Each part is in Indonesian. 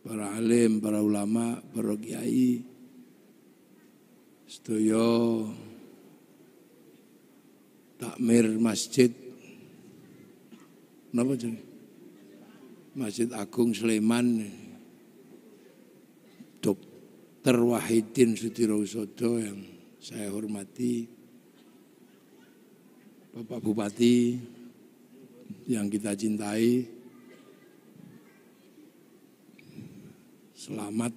para alim, para ulama, para kiai, sedaya takmir masjid, napa jenenge? Masjid Agung Sleman, Dr. Wahidin Sudirohusodo yang saya hormati, Bapak Bupati yang kita cintai, selamat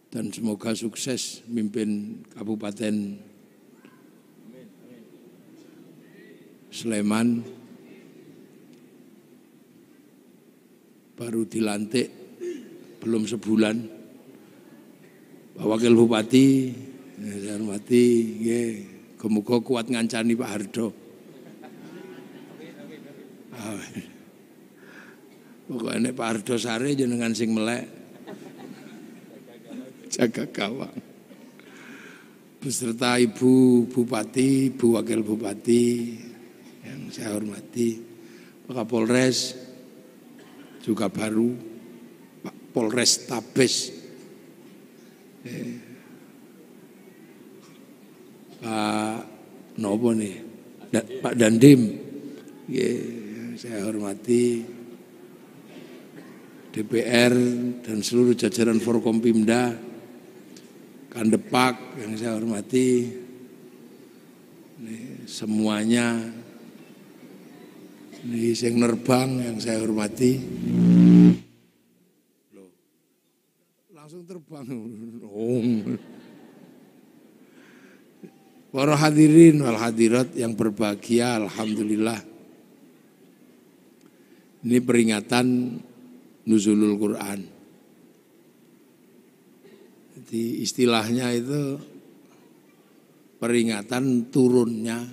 dan semoga sukses mimpin Kabupaten Sleman. Baru dilantik belum sebulan. Pak Wakil Bupati, saya hormati, semoga kuat ngancani Pak Hardo. Pokoknya Pak Hardo Sare jenengan sing melek jaga gawang. Beserta Ibu Bupati, Ibu Wakil Bupati yang saya hormati, Pak Kapolres juga baru, Pak Polres Tabes, Pak Nopo nih, Pak Dandim, saya hormati. DPR dan seluruh jajaran Forkompimda, Kandepak yang saya hormati, semuanya, ini sing nerbang yang saya hormati, langsung terbang. Para hadirin wal hadirat yang berbahagia, alhamdulillah, ini peringatan Nuzulul Quran. Jadi istilahnya itu peringatan turunnya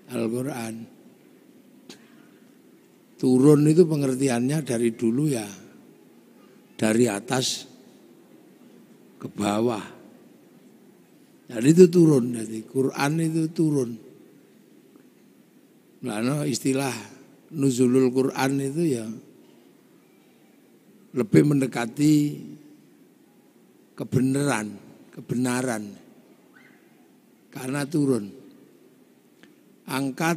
Al-Quran. Turun itu pengertiannya dari dulu ya, dari atas ke bawah. Jadi itu turun, jadi Quran itu turun. Nah, istilah Nuzulul Quran itu ya lebih mendekati kebenaran, karena turun. Angka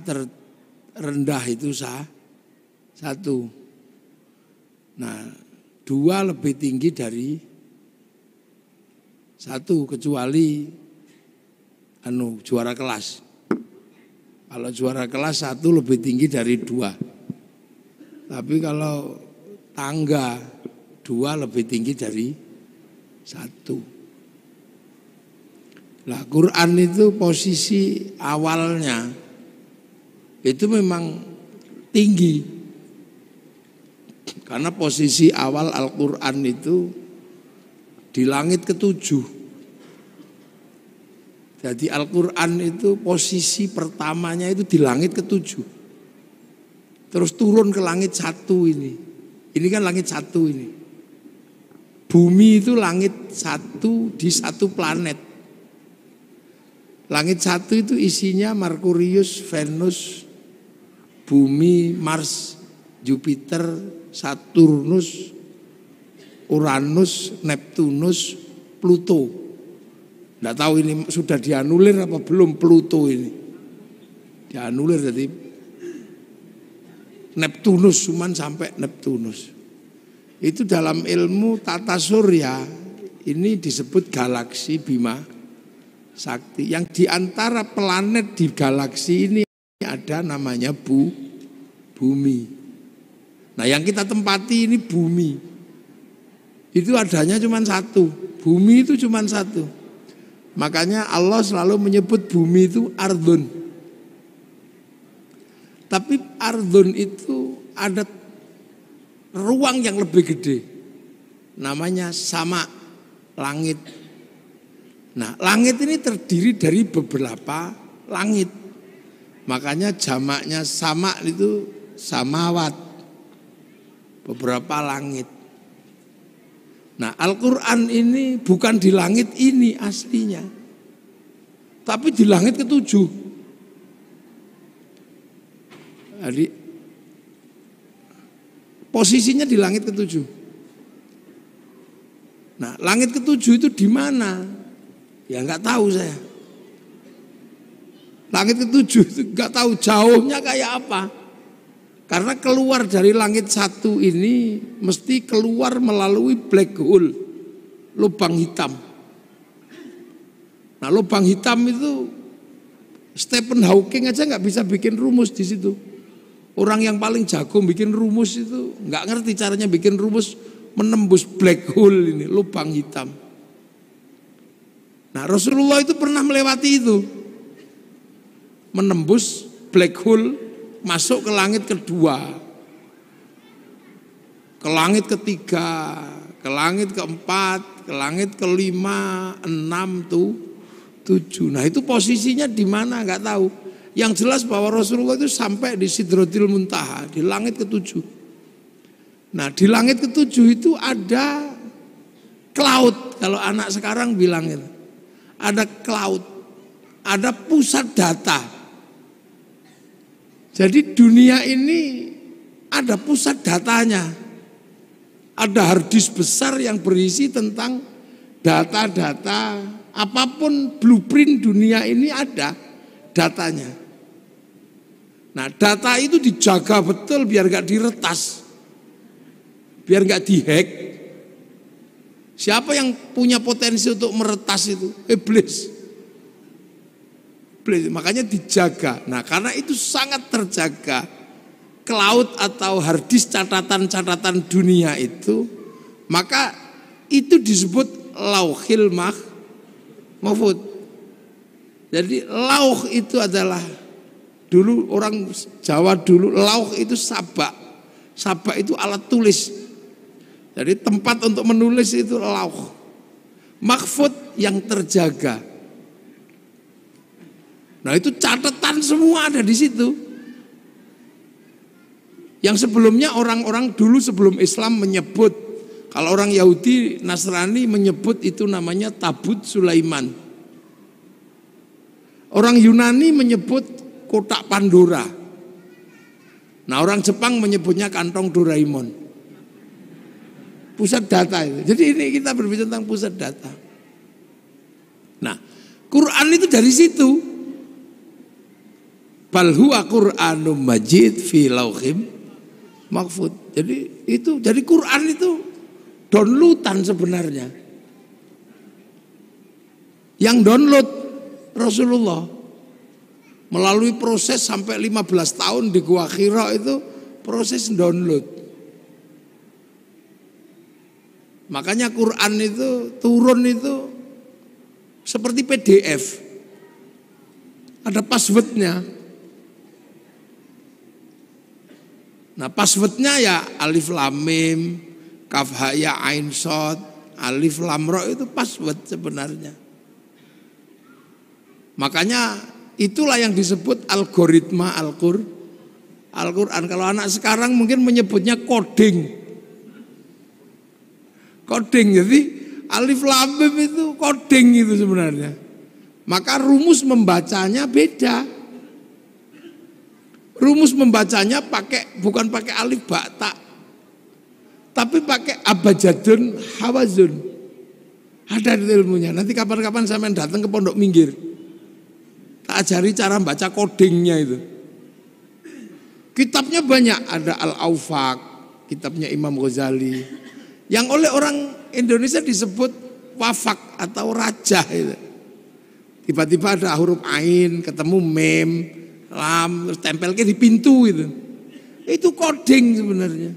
terendah itu satu. Nah, 2 lebih tinggi dari 1 kecuali juara kelas. Kalau juara kelas 1 lebih tinggi dari 2. Tapi kalau tangga 2 lebih tinggi dari 1. Nah, Quran itu posisi awalnya itu memang tinggi. Karena posisi awal Al-Quran itu di langit ke-7. Jadi Al-Quran itu posisi pertamanya itu di langit ke-7. Terus turun ke langit 1 ini. Ini kan langit 1 ini. Bumi itu langit 1 di 1 planet. Langit 1 itu isinya Merkurius, Venus, Bumi, Mars, Jupiter, Saturnus, Uranus, Neptunus, Pluto. Nggak tahu ini sudah dianulir apa belum Pluto ini. Dianulir jadi Neptunus, cuman sampai Neptunus. Itu dalam ilmu tata surya ini disebut galaksi Bima Sakti. Yang diantara planet di galaksi ini ada namanya Bumi. Nah, yang kita tempati ini Bumi. Itu adanya cuma 1. Bumi itu cuma 1. Makanya Allah selalu menyebut bumi itu ardun. Tapi ardun itu ada ruang yang lebih gede, namanya sama, langit. Nah, langit ini terdiri dari beberapa langit. Makanya jamaknya sama itu samawat, beberapa langit. Nah, Al-Quran ini bukan di langit ini aslinya, tapi di langit ke-7. Jadi posisinya di langit ke-7. Nah, langit ketujuh itu di mana? Ya nggak tahu saya. Langit ketujuh itu nggak tahu jauhnya kayak apa. Karena keluar dari langit satu ini mesti keluar melalui black hole, lubang hitam. Nah, lubang hitam itu Stephen Hawking aja nggak bisa bikin rumus di situ. Orang yang paling jago bikin rumus itu nggak ngerti caranya bikin rumus menembus black hole ini, lubang hitam. Nah, Rasulullah itu pernah melewati itu. Menembus black hole, masuk ke langit kedua. Ke langit ketiga, ke langit keempat, ke langit kelima, 6, 7. Nah, itu posisinya di mana nggak tahu. Yang jelas bahwa Rasulullah itu sampai di Sidratil Muntaha, di langit ketujuh. Nah, di langit ketujuh itu ada cloud, kalau anak sekarang bilang itu. Ada cloud, ada pusat data. Jadi dunia ini ada pusat datanya. Ada harddisk besar yang berisi tentang data-data, apapun blueprint dunia ini ada datanya. Nah, data itu dijaga betul biar gak diretas, biar gak dihack. Siapa yang punya potensi untuk meretas itu? Iblis. Makanya dijaga. Nah, karena itu sangat terjaga, cloud atau harddisk catatan-catatan dunia itu, maka itu disebut lauhil mahfud. Jadi lauh itu adalah, dulu orang Jawa dulu lauh itu sabak. Sabak itu alat tulis. Jadi tempat untuk menulis itu lauh. Mahfud yang terjaga. Nah, itu catatan semua ada di situ. Yang sebelumnya orang-orang dulu sebelum Islam menyebut, kalau orang Yahudi Nasrani menyebut itu namanya Tabut Sulaiman. Orang Yunani menyebut kotak Pandora. Nah, orang Jepang menyebutnya kantong Doraemon. Pusat data itu. Jadi ini kita berbicara tentang pusat data. Nah, Quran itu dari situ. Bal huwa Qur'anum Majid fi lauhim mahfud. Jadi Quran itu downloadan sebenarnya. Yang download Rasulullah melalui proses sampai 15 tahun di Gua Hira, itu proses download. Makanya Quran itu turun itu seperti PDF. Ada passwordnya. Nah, passwordnya ya alif lam mim, kaf ha ya ain shad, alif lam ra, itu password sebenarnya. Makanya itulah yang disebut algoritma Al-Quran. Kalau anak sekarang mungkin menyebutnya coding. Coding, jadi alif lam mim itu coding itu sebenarnya. Maka rumus membacanya beda. Rumus membacanya bukan pakai alif ba ta, tapi pakai abjadun hawazun. Ada ilmunya. Nanti kapan-kapan sampean datang ke Pondok Minggir, tak ajari cara baca codingnya itu. Kitabnya banyak, ada Al-Aufaq, kitabnya Imam Ghazali, yang oleh orang Indonesia disebut wafak atau raja itu. Tiba-tiba ada huruf ain, ketemu mem, lam, terus tempel di pintu itu. Itu coding sebenarnya.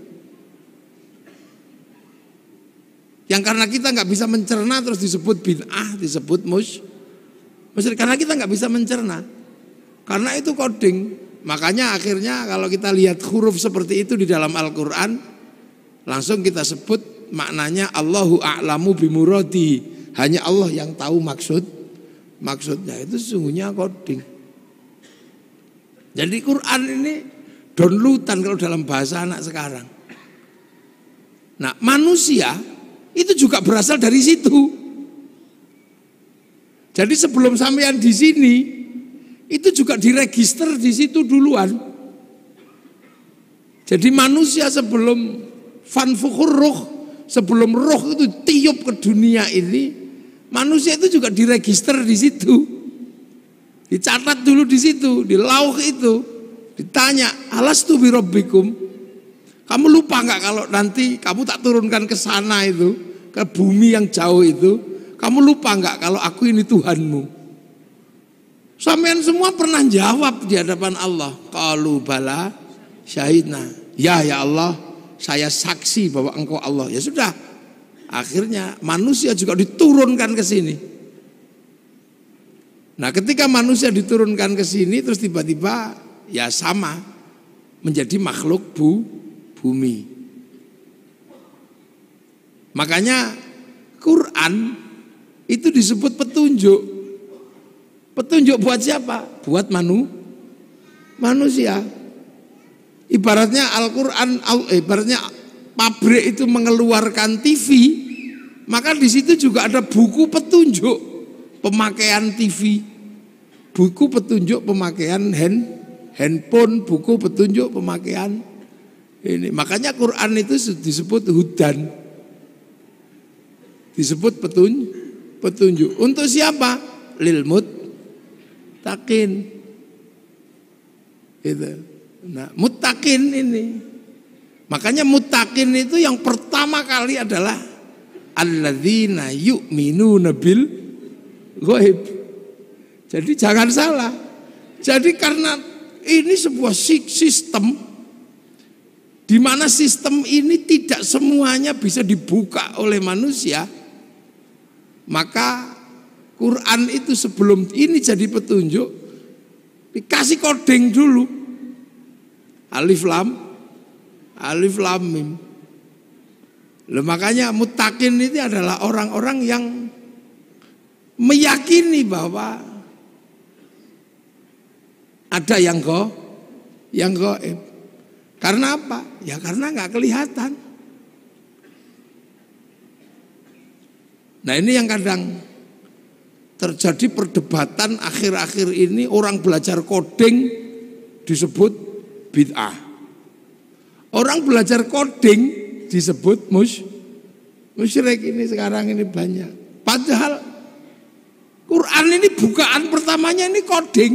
Yang karena kita nggak bisa mencerna terus disebut bid'ah, disebut musyrik, karena kita nggak bisa mencerna. Karena itu coding. Makanya akhirnya kalau kita lihat huruf seperti itu di dalam Al-Quran, langsung kita sebut maknanya Allahu a'lamu bimuradi. Hanya Allah yang tahu maksudnya. Itu sesungguhnya coding. Jadi Quran ini downloadan kalau dalam bahasa anak sekarang. Nah, manusia itu juga berasal dari situ. Jadi sebelum sampean di sini, itu juga diregister di situ duluan. Jadi manusia sebelum fanfukhur ruh, sebelum roh itu tiup ke dunia ini, manusia itu juga diregister di situ. Dicatat dulu di situ, di lauh itu. Ditanya, alastu bi rabbikum? Kamu lupa nggak kalau nanti kamu tak turunkan ke sana itu, ke bumi yang jauh itu, kamu lupa nggak kalau aku ini Tuhanmu? Sampean semua pernah jawab di hadapan Allah. Qalu bala syahidna. Ya Allah, saya saksi bahwa engkau Allah. Ya sudah. Akhirnya manusia juga diturunkan ke sini. Nah, ketika manusia diturunkan ke sini terus tiba-tiba ya sama menjadi makhluk bumi. Makanya Quran itu disebut petunjuk. Petunjuk buat siapa? Buat manusia. Ibaratnya Al-Quran, ibaratnya pabrik itu mengeluarkan TV, maka di situ juga ada buku petunjuk pemakaian TV, buku petunjuk pemakaian handphone, buku petunjuk pemakaian ini. Makanya Quran itu disebut hudan, disebut petunjuk. Untuk siapa? Lil muttaqin. Gitu. Nah, muttaqin ini. Makanya muttaqin itu yang pertama kali adalah alladzina yu'minuna bil ghaib. Jadi jangan salah. Jadi karena ini sebuah sistem di mana sistem ini tidak semuanya bisa dibuka oleh manusia, maka Quran itu sebelum ini jadi petunjuk dikasih coding dulu. Alif lam mim. Loh, makanya muttaqin itu adalah orang-orang yang meyakini bahwa ada yang gaib. Karena apa? Ya karena nggak kelihatan. Nah, ini yang kadang terjadi perdebatan akhir-akhir ini, orang belajar coding disebut bid'ah. Orang belajar coding disebut musyrik. Ini sekarang ini banyak. Padahal Quran ini bukaan pertamanya ini coding.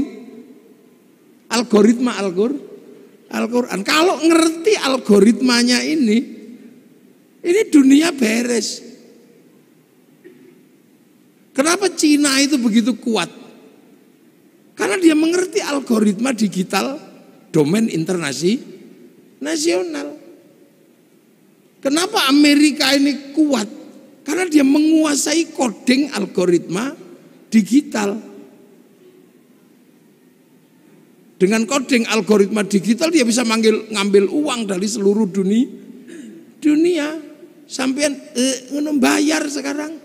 Algoritma Al-Quran. Kalau ngerti algoritmanya ini dunia beres. Kenapa Cina itu begitu kuat? Karena dia mengerti algoritma digital domain internasional. Kenapa Amerika ini kuat? Karena dia menguasai coding algoritma digital. Dengan coding algoritma digital dia bisa ngambil uang dari seluruh dunia. Sampean bayar sekarang.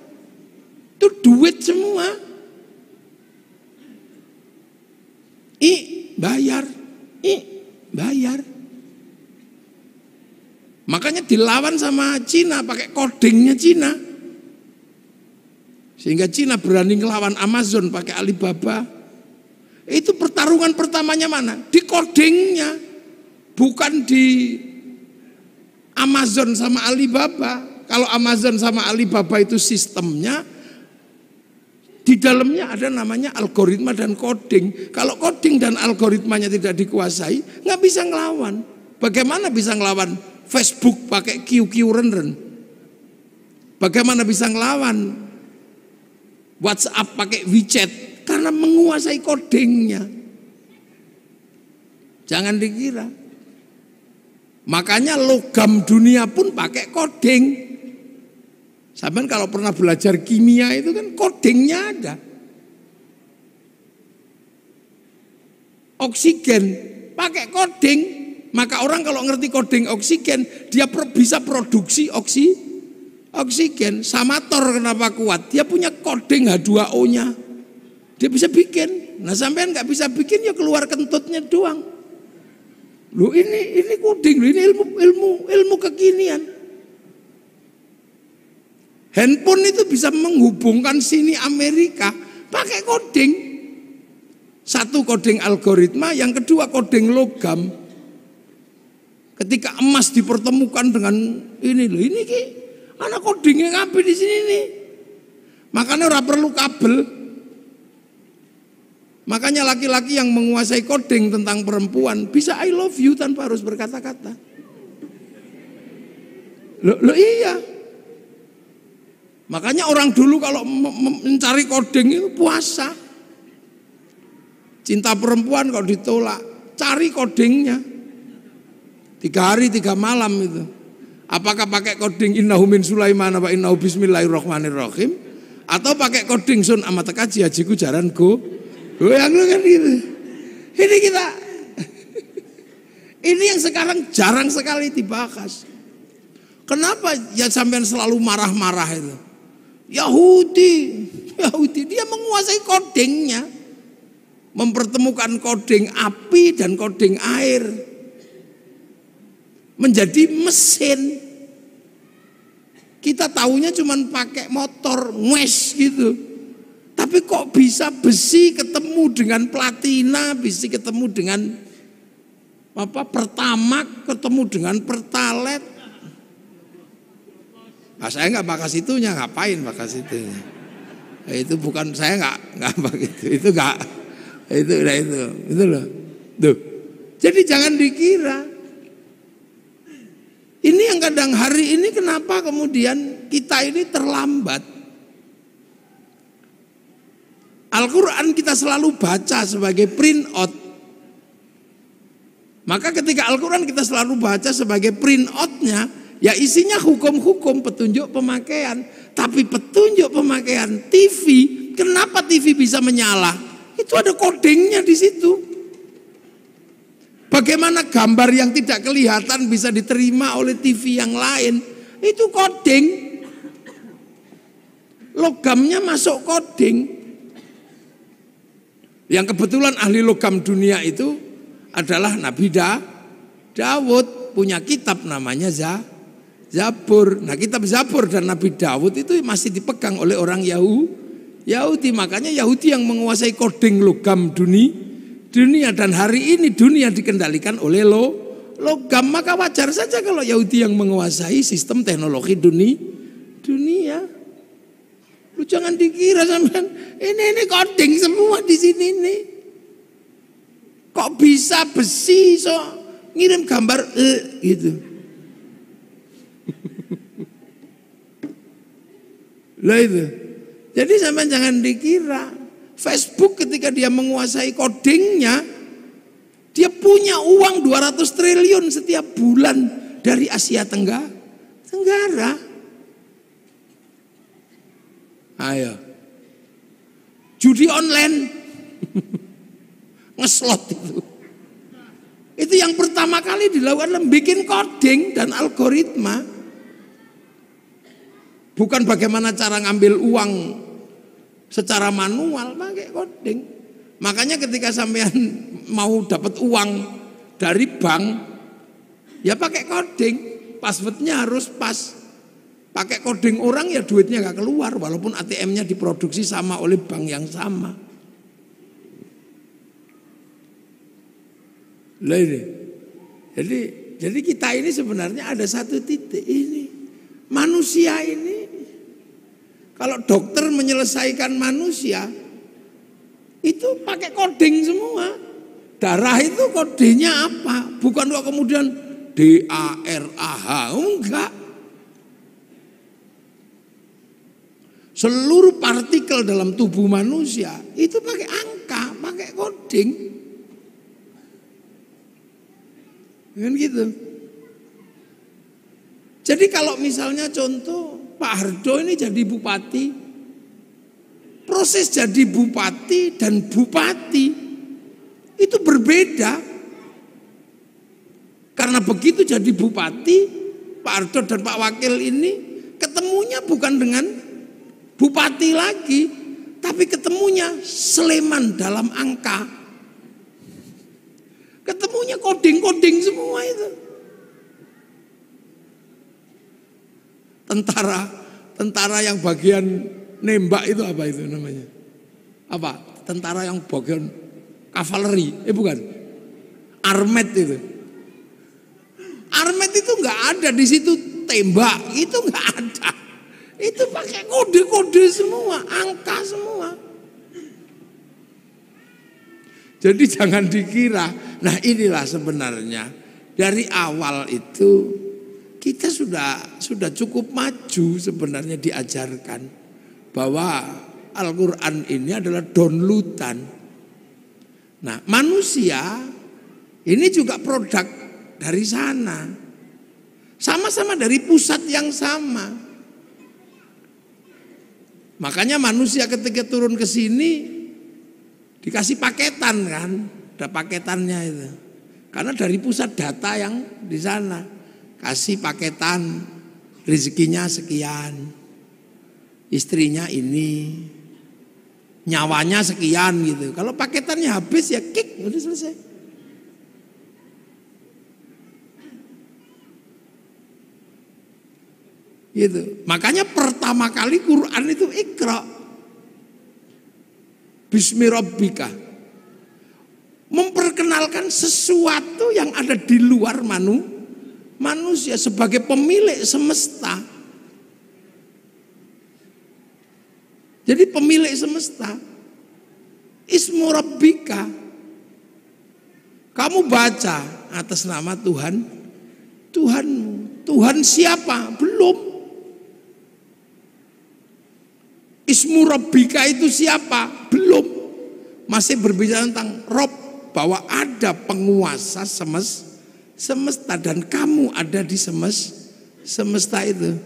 Itu duit semua. Bayar. Makanya dilawan sama Cina pakai codingnya Cina. Sehingga Cina berani ngelawan Amazon pakai Alibaba. Itu pertarungan pertamanya mana? Di codingnya. Bukan di Amazon sama Alibaba. Kalau Amazon sama Alibaba itu sistemnya, di dalamnya ada namanya algoritma dan coding. Kalau coding dan algoritmanya tidak dikuasai, nggak bisa ngelawan. Bagaimana bisa ngelawan Facebook pakai QQ-ren? Bagaimana bisa ngelawan WhatsApp pakai WeChat? Karena menguasai codingnya. Jangan dikira. Makanya logam dunia pun pakai coding. Sampai kalau pernah belajar kimia itu kan codingnya ada. Oksigen pakai coding. Maka orang kalau ngerti coding oksigen, dia bisa produksi oksigen. Samator kenapa kuat? Dia punya coding H2O-nya. Dia bisa bikin. Nah, sampean nggak bisa bikin, ya keluar kentutnya doang. Loh, ini coding, ini ilmu kekinian. Handphone itu bisa menghubungkan sini Amerika pakai coding. Satu coding algoritma, yang kedua coding logam. Ketika emas dipertemukan dengan ini Ana codingnya kabeh di sini nih. Makanya ora perlu kabel. Makanya laki-laki yang menguasai coding tentang perempuan bisa I love you tanpa harus berkata-kata. Loh iya. Makanya orang dulu kalau mencari coding itu puasa. Cinta perempuan kalau ditolak, cari codingnya. 3 hari 3 malam itu. Apakah pakai coding innahu min Sulaiman wa innahu bismillahirrahmanirrahim, atau pakai coding sun amat kaji hajiku jaran go. Yang kan gitu. Ini kita ini yang sekarang jarang sekali dibahas. Kenapa ya sampean selalu marah-marah itu? Yahudi dia menguasai codingnya. Mempertemukan coding api dan coding air. Menjadi mesin. Kita taunya cuman pakai motor ngwes gitu. Tapi kok bisa besi ketemu dengan platina, besi ketemu dengan pertamak, ketemu dengan pertalet. Nah, saya nggak bakas itunya, ngapain bakas itunya? Itu bukan saya nggak begitu. Itu nggak itu loh. Tuh. Jadi jangan dikira. Ini yang kadang hari ini kenapa kemudian kita ini terlambat. Al-Quran kita selalu baca sebagai print out. Maka ketika Al-Quran kita selalu baca sebagai print outnya, ya isinya hukum-hukum petunjuk pemakaian. Tapi petunjuk pemakaian TV, kenapa TV bisa menyala? Itu ada codingnya di situ. Bagaimana gambar yang tidak kelihatan bisa diterima oleh TV yang lain? Itu coding. Logamnya masuk coding. Yang kebetulan ahli logam dunia itu adalah Nabi Daud. Punya kitab namanya Zabur. Nah, kitab Zabur dan Nabi Daud itu masih dipegang oleh orang Yahudi. Makanya Yahudi yang menguasai coding logam dunia, dan hari ini dunia dikendalikan oleh logam. Maka wajar saja kalau Yahudi yang menguasai sistem teknologi dunia. Lu jangan dikira sampean ini coding semua di sini nih. Kok bisa besi so ngirim gambar gitu. Lah itu. Jadi sampean jangan dikira Facebook ketika dia menguasai codingnya, dia punya uang 200 triliun setiap bulan dari Asia Tenggara. Ayo. Judi online. Ngeslot itu. Itu yang pertama kali dilakukan bikin coding dan algoritma. Bukan bagaimana cara ngambil uang secara manual, pakai coding. Makanya ketika sampean mau dapat uang dari bank, ya pakai coding. Passwordnya harus pas. Pakai coding orang ya duitnya gak keluar, walaupun ATM-nya diproduksi sama oleh bank yang sama. Lah ini. Jadi kita ini sebenarnya ada satu titik ini. Manusia ini, kalau dokter menyelesaikan manusia, itu pakai coding semua. Darah itu kodenya apa? Bukan kok kemudian DARAH, enggak. Seluruh partikel dalam tubuh manusia itu pakai angka, pakai coding. Kan gitu. Jadi kalau misalnya contoh Pak Hardo ini jadi bupati, proses jadi bupati dan bupati itu berbeda. Karena begitu jadi bupati, Pak Hardo dan Pak Wakil ini ketemunya bukan dengan bupati lagi, tapi ketemunya Sleman dalam angka. Ketemunya coding-coding semua itu. Tentara yang bagian nembak itu apa itu namanya? Apa? Tentara yang bagian kavaleri? Bukan. Armet itu. Armet itu nggak ada di situ tembak, itu nggak ada. Itu pakai kode-kode semua, angka semua. Jadi jangan dikira. Nah inilah sebenarnya dari awal itu kita sudah cukup maju sebenarnya diajarkan bahwa Al-Quran ini adalah downloadan. Nah manusia ini juga produk dari sana. Sama-sama dari pusat yang sama. Makanya manusia ketika turun ke sini dikasih paketan kan, ada paketannya itu. Karena dari pusat data yang di sana kasih paketan rezekinya sekian, istrinya ini, nyawanya sekian gitu. Kalau paketannya habis ya kick, udah selesai. Gitu. Makanya pertama kali Quran itu Iqra. Bismi Rabbika. Memperkenalkan sesuatu yang ada di luar manusia sebagai pemilik semesta. Jadi pemilik semesta. Ismu Rabbika. Kamu baca atas nama Tuhanmu. Tuhan siapa? Belum. Ismu Rabbika itu siapa? Belum. Masih berbicara tentang Rob, bahwa ada penguasa semesta dan kamu ada di semesta itu.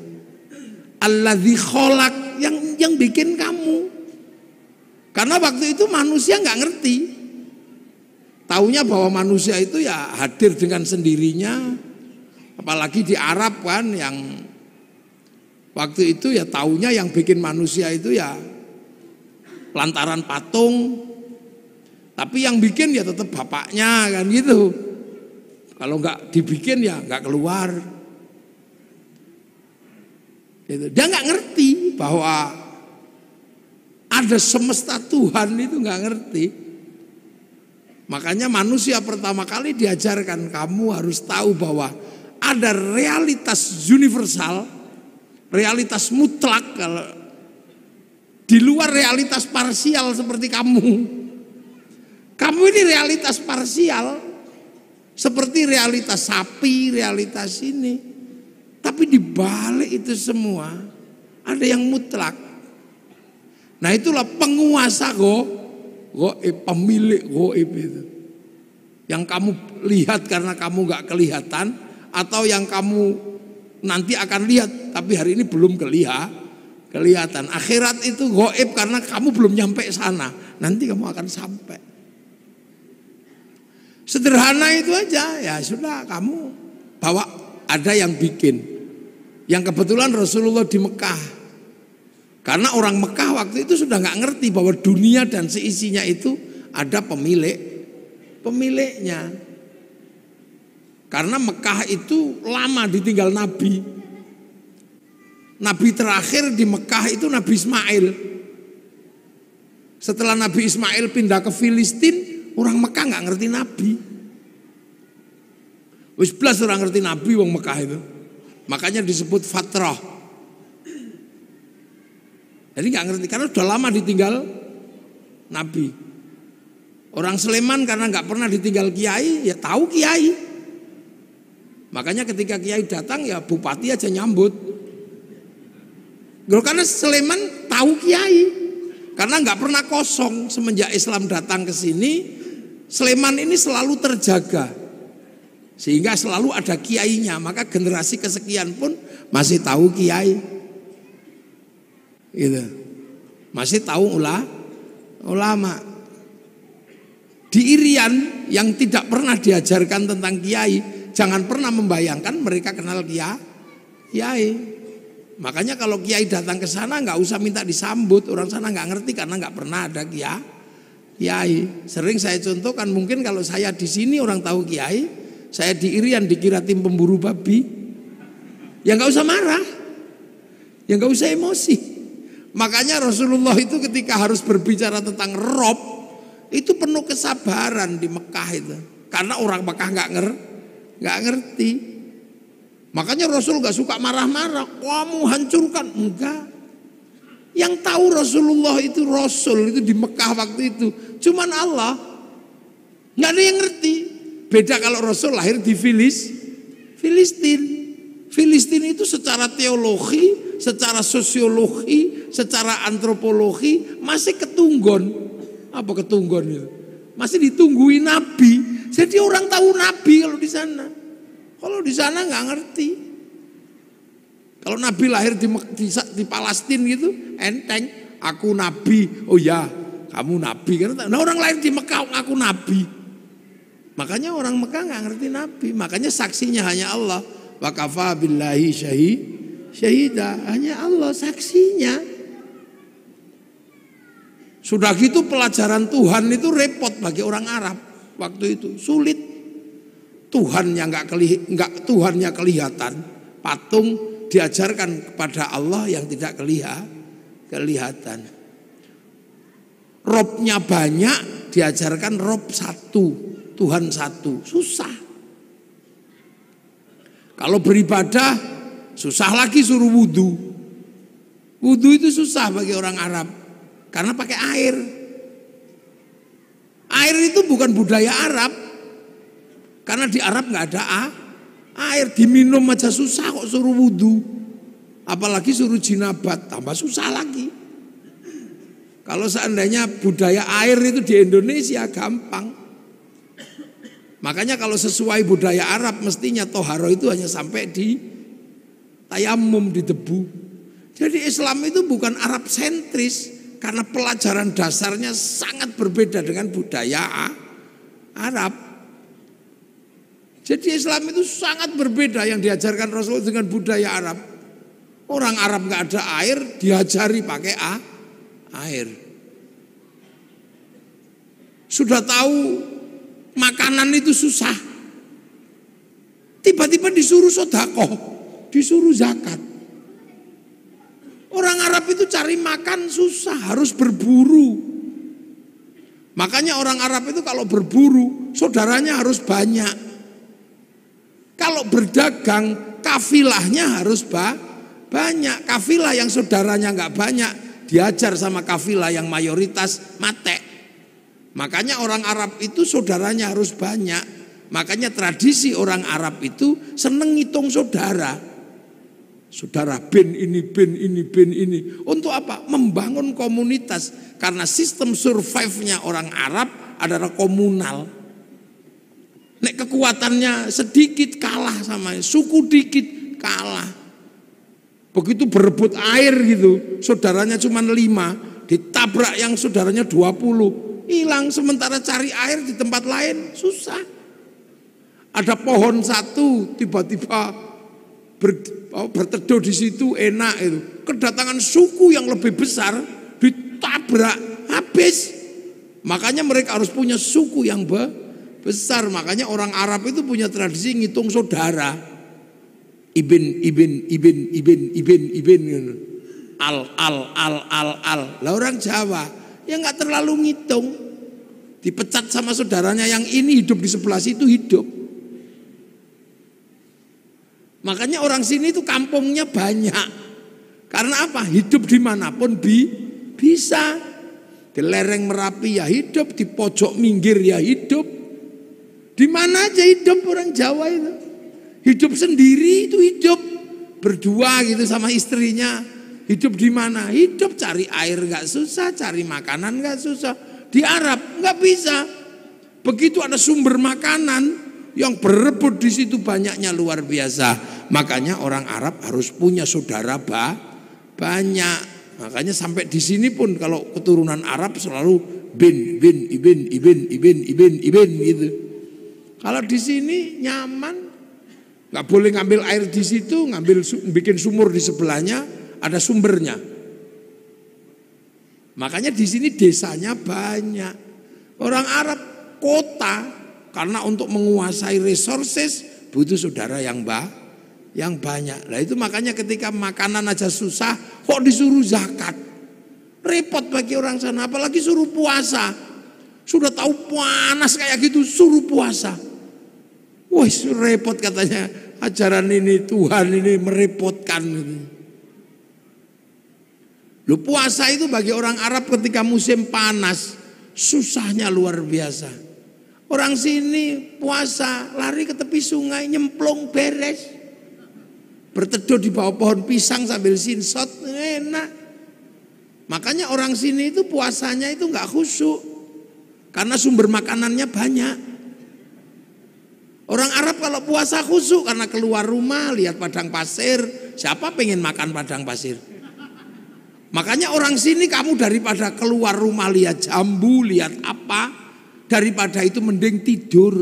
Alladzi kholaq, yang bikin kamu. Karena waktu itu manusia nggak ngerti. Taunya bahwa manusia itu ya hadir dengan sendirinya. Apalagi di Arab kan yang waktu itu ya taunya yang bikin manusia itu ya lantaran patung. Tapi yang bikin ya tetap bapaknya kan gitu. Kalau nggak dibikin ya nggak keluar. Gitu. Dia nggak ngerti bahwa ada semesta Tuhan itu nggak ngerti. Makanya manusia pertama kali diajarkan kamu harus tahu bahwa ada realitas universal, realitas mutlak kalau di luar realitas parsial seperti kamu. Kamu ini realitas parsial seperti realitas sapi, realitas ini. Tapi di balik itu semua ada yang mutlak. Nah itulah penguasa goib, pemilik goib itu. Yang kamu lihat karena kamu gak kelihatan, atau yang kamu nanti akan lihat tapi hari ini belum kelihatan. Akhirat itu goib karena kamu belum nyampe sana. Nanti kamu akan sampai. Sederhana itu aja, ya sudah kamu bawa ada yang bikin. Yang kebetulan Rasulullah di Mekah. Karena orang Mekah waktu itu sudah nggak ngerti bahwa dunia dan seisinya itu ada pemiliknya. Karena Mekah itu lama ditinggal Nabi. Nabi terakhir di Mekah itu Nabi Ismail. Setelah Nabi Ismail pindah ke Filistin, orang Mekah nggak ngerti Nabi. Wis belas orang ngerti Nabi wong Mekah itu. Makanya disebut fatrah. Jadi nggak ngerti karena sudah lama ditinggal Nabi. Orang Sleman karena nggak pernah ditinggal kiai, ya tahu kiai. Makanya ketika kiai datang ya bupati aja nyambut. Karena Sleman tahu kiai. Karena nggak pernah kosong semenjak Islam datang ke sini, Sleman ini selalu terjaga, sehingga selalu ada kiainya. Maka generasi kesekian pun masih tahu kiai, gitu. Masih tahu ulama. Di Irian yang tidak pernah diajarkan tentang kiai, jangan pernah membayangkan mereka kenal kiai. Makanya kalau kiai datang ke sana nggak usah minta disambut, orang sana nggak ngerti karena nggak pernah ada kiai. Sering saya contohkan, mungkin kalau saya di sini orang tahu kiai, saya di Irian dikira tim pemburu babi, ya nggak usah marah, ya nggak usah emosi. Makanya Rasulullah itu ketika harus berbicara tentang Rob itu penuh kesabaran di Mekah itu, karena orang Mekah nggak ngerti. Makanya Rasul gak suka marah-marah. Kamu hancurkan. Enggak. Yang tahu Rasulullah itu Rasul itu di Mekah waktu itu cuman Allah. Nggak ada yang ngerti. Beda kalau Rasul lahir di Filistin. Filistin itu secara teologi, secara sosiologi, secara antropologi masih ketunggon. Apa ketunggon itu? Masih ditungguin Nabi. Jadi orang tahu Nabi kalau di sana. Kalau di sana nggak ngerti. Kalau Nabi lahir di Palestina gitu, enteng. Aku Nabi. Oh ya, kamu Nabi. Nah orang lahir di Mekah, aku Nabi. Makanya orang Mekah nggak ngerti Nabi. Makanya saksinya hanya Allah. Wa kafa billahi syahida. Hanya Allah saksinya. Sudah gitu pelajaran Tuhan itu repot bagi orang Arab waktu itu, sulit. Tuhannya Tuhannya kelihatan, patung diajarkan kepada Allah yang tidak kelihatan. Robnya banyak, diajarkan Rob satu, Tuhan satu, susah. Kalau beribadah susah lagi suruh wudhu. Wudhu itu susah bagi orang Arab karena pakai air. Air itu bukan budaya Arab. Karena di Arab nggak ada air, diminum aja susah kok suruh wudhu. Apalagi suruh jinabat, tambah susah lagi. Kalau seandainya budaya air itu di Indonesia gampang. Makanya kalau sesuai budaya Arab mestinya toharo itu hanya sampai di tayamum, di debu. Jadi Islam itu bukan Arab sentris karena pelajaran dasarnya sangat berbeda dengan budaya Arab. Jadi Islam itu sangat berbeda yang diajarkan Rasul dengan budaya Arab. Orang Arab nggak ada air, diajari pakai air. Sudah tahu makanan itu susah. Tiba-tiba disuruh sedekah, disuruh zakat. Orang Arab itu cari makan susah, harus berburu. Makanya orang Arab itu kalau berburu, saudaranya harus banyak. Kalau berdagang, kafilahnya harus banyak. Kafilah yang saudaranya nggak banyak, diajar sama kafilah yang mayoritas mate. Makanya orang Arab itu saudaranya harus banyak. Makanya tradisi orang Arab itu seneng ngitung saudara. Saudara bin ini. Untuk apa? Membangun komunitas. Karena sistem survive-nya orang Arab adalah komunal. Nek kekuatannya sedikit kalah sama suku dikit kalah. Begitu berebut air gitu, saudaranya cuma 5, ditabrak yang saudaranya 20, hilang. Sementara cari air di tempat lain susah. Ada pohon satu tiba-tiba berteduh di situ enak itu. Kedatangan suku yang lebih besar ditabrak habis. Makanya mereka harus punya suku yang besar. Makanya orang Arab itu punya tradisi ngitung saudara. Ibn. Al. Lah orang Jawa ya nggak terlalu ngitung. Dipecat sama saudaranya yang ini hidup di sebelah situ hidup. Makanya orang sini itu kampungnya banyak. Karena apa? Hidup dimanapun bisa. Di lereng Merapi ya hidup, di pojok minggir ya hidup. Di mana aja hidup orang Jawa itu. Hidup sendiri itu hidup. Berdua gitu sama istrinya. Hidup di mana? Hidup cari air nggak susah, cari makanan nggak susah. Di Arab nggak bisa. Begitu ada sumber makanan yang berebut di situ banyaknya luar biasa. Makanya orang Arab harus punya saudara banyak. Makanya sampai di sini pun kalau keturunan Arab selalu ibn gitu. Kalau di sini nyaman, nggak boleh ngambil air di situ, bikin sumur di sebelahnya, ada sumbernya. Makanya di sini desanya banyak. Orang Arab kota karena untuk menguasai resources butuh saudara yang banyak. Nah itu makanya ketika makanan aja susah, kok disuruh zakat? Repot bagi orang sana, apalagi suruh puasa. Sudah tahu panas kayak gitu, suruh puasa. Wah repot katanya. ajaran ini Tuhan ini merepotkan. Loh, puasa itu bagi orang Arab ketika musim panas susahnya luar biasa. Orang sini puasa lari ke tepi sungai nyemplung beres. Berteduh di bawah pohon pisang sambil sinsot enak. Makanya orang sini itu puasanya itu nggak khusyuk karena sumber makanannya banyak. Orang Arab kalau puasa khusyuk karena keluar rumah lihat padang pasir. Siapa pengen makan padang pasir? Makanya orang sini kamu daripada keluar rumah lihat jambu, lihat apa, daripada itu mending tidur.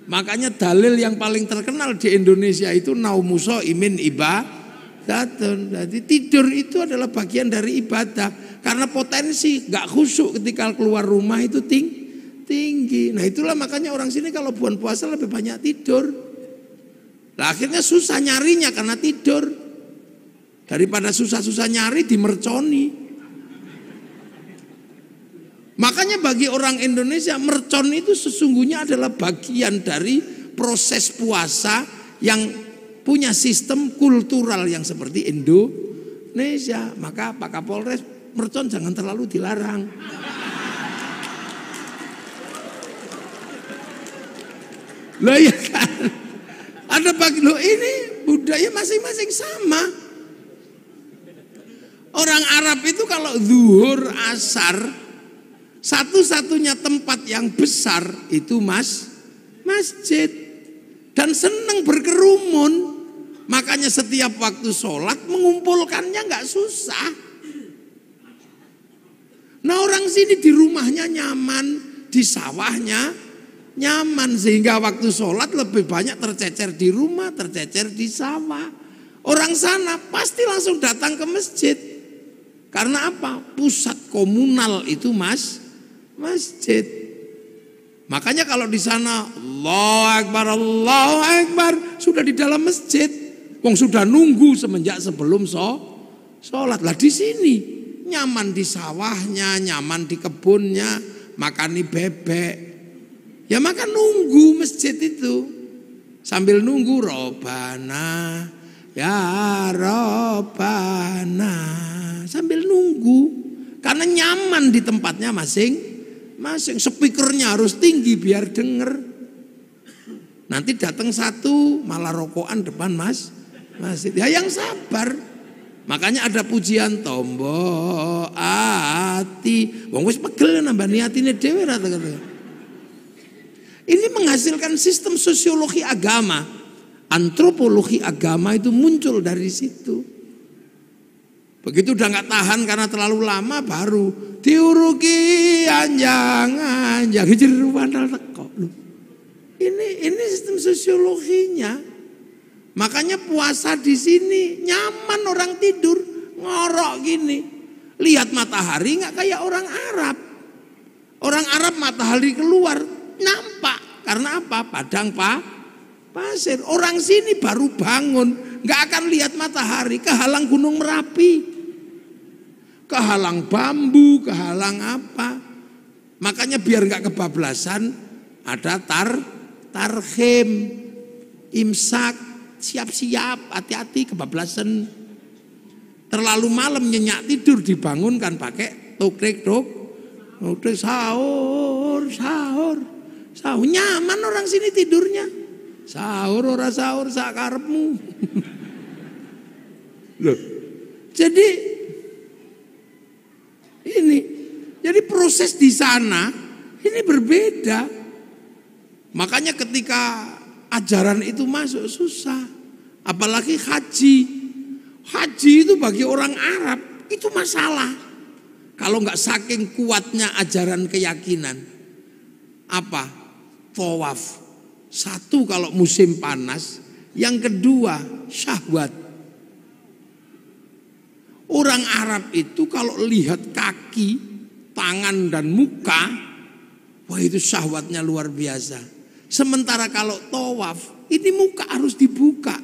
Makanya dalil yang paling terkenal di Indonesia itu naumuso imin ibadatun. Jadi tidur itu adalah bagian dari ibadah. Karena potensi gak khusyuk ketika keluar rumah itu tinggi. Nah itulah makanya orang sini kalau bulan puasa lebih banyak tidur. Nah, akhirnya susah nyarinya karena tidur. Daripada susah-susah nyari dimerconi. Makanya bagi orang Indonesia mercon itu sesungguhnya adalah bagian dari proses puasa yang punya sistem kultural yang seperti Indonesia. Maka Pak Kapolres, mercon jangan terlalu dilarang. Loh ya kan, ada bagi lo ini budaya masing-masing sama. Orang Arab itu kalau zuhur asar, satu-satunya tempat yang besar itu masjid. Dan senang berkerumun. Makanya setiap waktu sholat mengumpulkannya gak susah. Nah orang sini di rumahnya nyaman, di sawahnya nyaman, sehingga waktu sholat lebih banyak tercecer di rumah, tercecer di sawah. Orang sana pasti langsung datang ke masjid. Karena apa? Pusat komunal itu masjid. Makanya kalau di sana Allahu Akbar sudah di dalam masjid. Wong sudah nunggu semenjak sebelum sholat. Lah di sini nyaman di sawahnya, nyaman di kebunnya, makani bebek. Ya maka nunggu masjid itu. Sambil nunggu Robana, ya Robana. Sambil nunggu. Karena nyaman di tempatnya masing-masing. Speakernya harus tinggi biar denger. Nanti datang satu malah rokokan depan masjid. Ya yang sabar. Makanya ada pujian tombo ati. Wong wis pegel nambah niatine dhewe rata-rata. Ini menghasilkan sistem sosiologi agama. Antropologi agama itu muncul dari situ. Begitu udah gak tahan karena terlalu lama baru diuruki anjang jeruan teko. Ini sistem sosiologinya. Makanya puasa di sini nyaman orang tidur ngorok gini. Lihat matahari gak kayak orang Arab. Orang Arab matahari keluar nampak. Karena apa? Padang pasir. Orang sini baru bangun, nggak akan lihat matahari, kehalang Gunung Merapi, kehalang bambu, kehalang apa. Makanya biar nggak kebablasan, ada tarhim, imsak, siap-siap, hati-hati kebablasan. Terlalu malam nyenyak tidur dibangunkan pakai tok sahur. Nyaman orang sini tidurnya. Sahur ora sahur sak karepmu. Loh. Jadi proses di sana ini berbeda. Makanya ketika ajaran itu masuk susah. Apalagi haji. Haji itu bagi orang Arab itu masalah. Kalau nggak saking kuatnya ajaran keyakinan. Apa? Tawaf. Satu kalau musim panas, yang kedua syahwat. Orang Arab itu kalau lihat kaki, tangan dan muka, wah itu syahwatnya luar biasa. Sementara kalau tawaf, ini muka harus dibuka.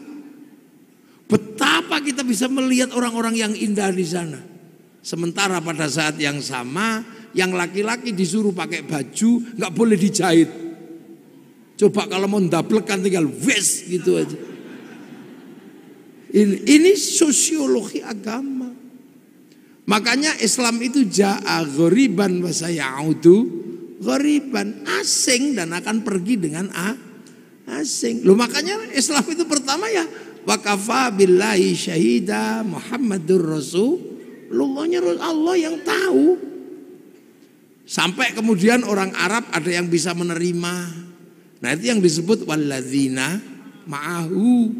Betapa kita bisa melihat orang-orang yang indah di sana. Sementara pada saat yang sama, yang laki-laki disuruh pakai baju, nggak boleh dijahit. Coba kalau mau ndablekan tinggal wes gitu aja. Ini sosiologi agama. Makanya Islam itu ja'a ghoriban wa sayaudu ghoriban, asing dan akan pergi dengan asing. Loh makanya Islam itu pertama ya wa kafa billahi syahida Muhammadur Rasulullahnya Allah yang tahu. Sampai kemudian orang Arab ada yang bisa menerima. Nah itu yang disebut walladzina ma'ahu,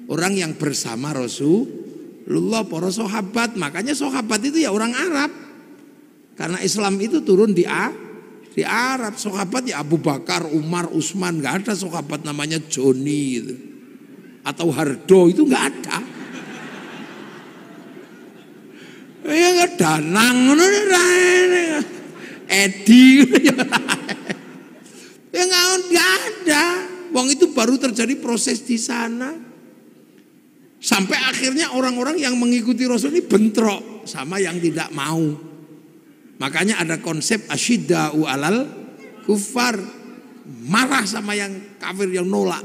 orang yang bersama Rasulullah, para sahabat. Makanya sahabat itu ya orang Arab. Karena Islam itu turun di Arab. Sahabat ya Abu Bakar, Umar, Utsman. Gak ada sahabat namanya Joni gitu. Atau Hardo, itu gak ada. Ya gak Danang, Edi. Ya nggak ada. Wong itu baru terjadi proses di sana. Sampai akhirnya orang-orang yang mengikuti Rasul ini bentrok sama yang tidak mau. Makanya ada konsep asyidda'u alal kufar, marah sama yang kafir yang nolak.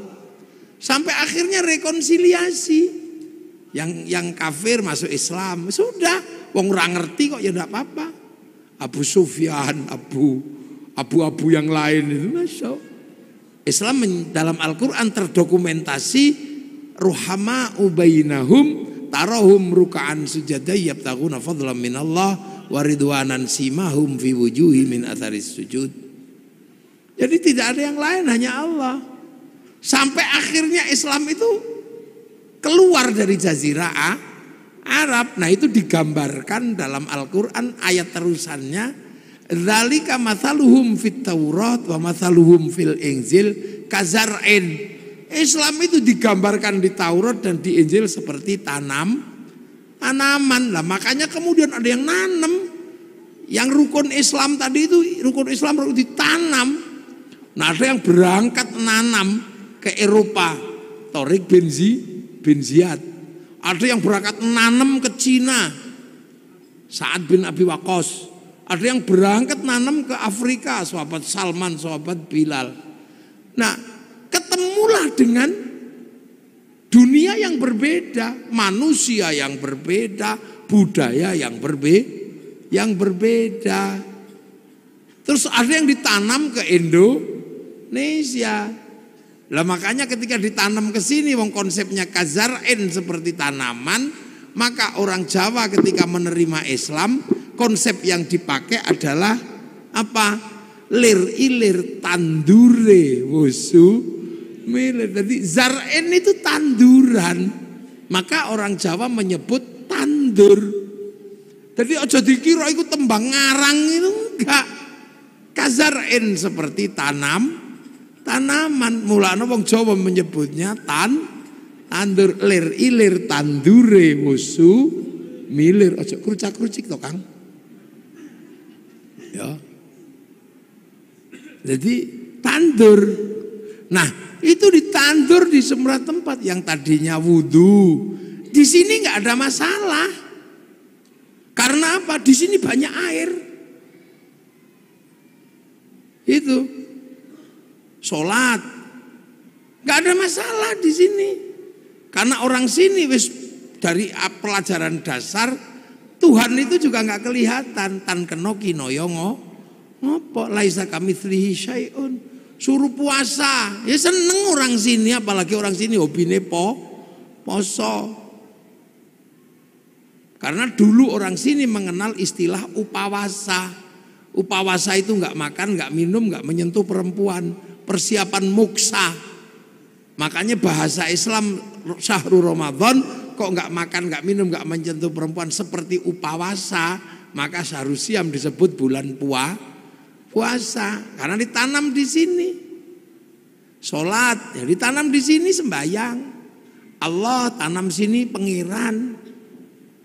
Sampai akhirnya rekonsiliasi. Yang kafir masuk Islam. Sudah, wong ora ngerti kok ya enggak apa-apa. Abu Sufyan, abu-abu yang lain itu masya. Islam dalam Al-Quran terdokumentasi ruhama ubainahum tarahum ruka'an sujada yabtaguna fadlan minallah wa ridwanan simahum fi wujuhi min atharis sujud. Jadi tidak ada yang lain, hanya Allah. Sampai akhirnya Islam itu keluar dari jazirah Arab. Nah itu digambarkan dalam Al-Quran ayat terusannya. Dzalika mathaluhum fit Taurat wa mathaluhum fil Injil kazar'in. Islam itu digambarkan di Taurat dan di Injil seperti tanaman. Lah makanya kemudian ada yang nanam. Yang rukun Islam tadi itu rukun Islam ditanam. Nah ada yang berangkat nanam ke Eropa, Tariq bin Ziyad. Ada yang berangkat nanam ke Cina, Sa'ad bin Abi Waqqas. Ada yang berangkat nanam ke Afrika, sahabat Salman, sahabat Bilal. Nah, ketemulah dengan dunia yang berbeda, manusia yang berbeda, budaya yang berbeda. Terus ada yang ditanam ke Indonesia. Lah makanya ketika ditanam ke sini, wong konsepnya kazar'in seperti tanaman, maka orang Jawa ketika menerima Islam, konsep yang dipakai adalah apa? Lir ilir tandure wusu milir. Jadi zar'in itu tanduran. Maka orang Jawa menyebut tandur. Jadi aja dikira itu tembang ngarang, itu enggak. Kazar'in seperti tanaman. Mulane wong Jawa menyebutnya tandur. Lir ilir tandure wusu milir. Aja krucak-krucik to, Kang. Ya. Jadi tandur. Nah, itu ditandur di semua tempat. Yang tadinya wudhu, di sini nggak ada masalah. Karena apa? Di sini banyak air. Itu sholat nggak ada masalah di sini. Karena orang sini wis dari pelajaran dasar, Tuhan itu juga nggak kelihatan. Tan kenoki noyongo ngopo laisa kamitslihi syai'un. Suruh puasa, ya seneng orang sini, apalagi orang sini hobine poso. Karena dulu orang sini mengenal istilah upawasa. Upawasa itu nggak makan, nggak minum, nggak menyentuh perempuan. Persiapan muksa. Makanya bahasa Islam syahrul Ramadan kok nggak makan, nggak minum, nggak menyentuh perempuan seperti upawasa, maka syahrul siam disebut bulan puasa karena ditanam di sini. Sholat ya ditanam di sini, sembahyang Allah tanam sini pengiran.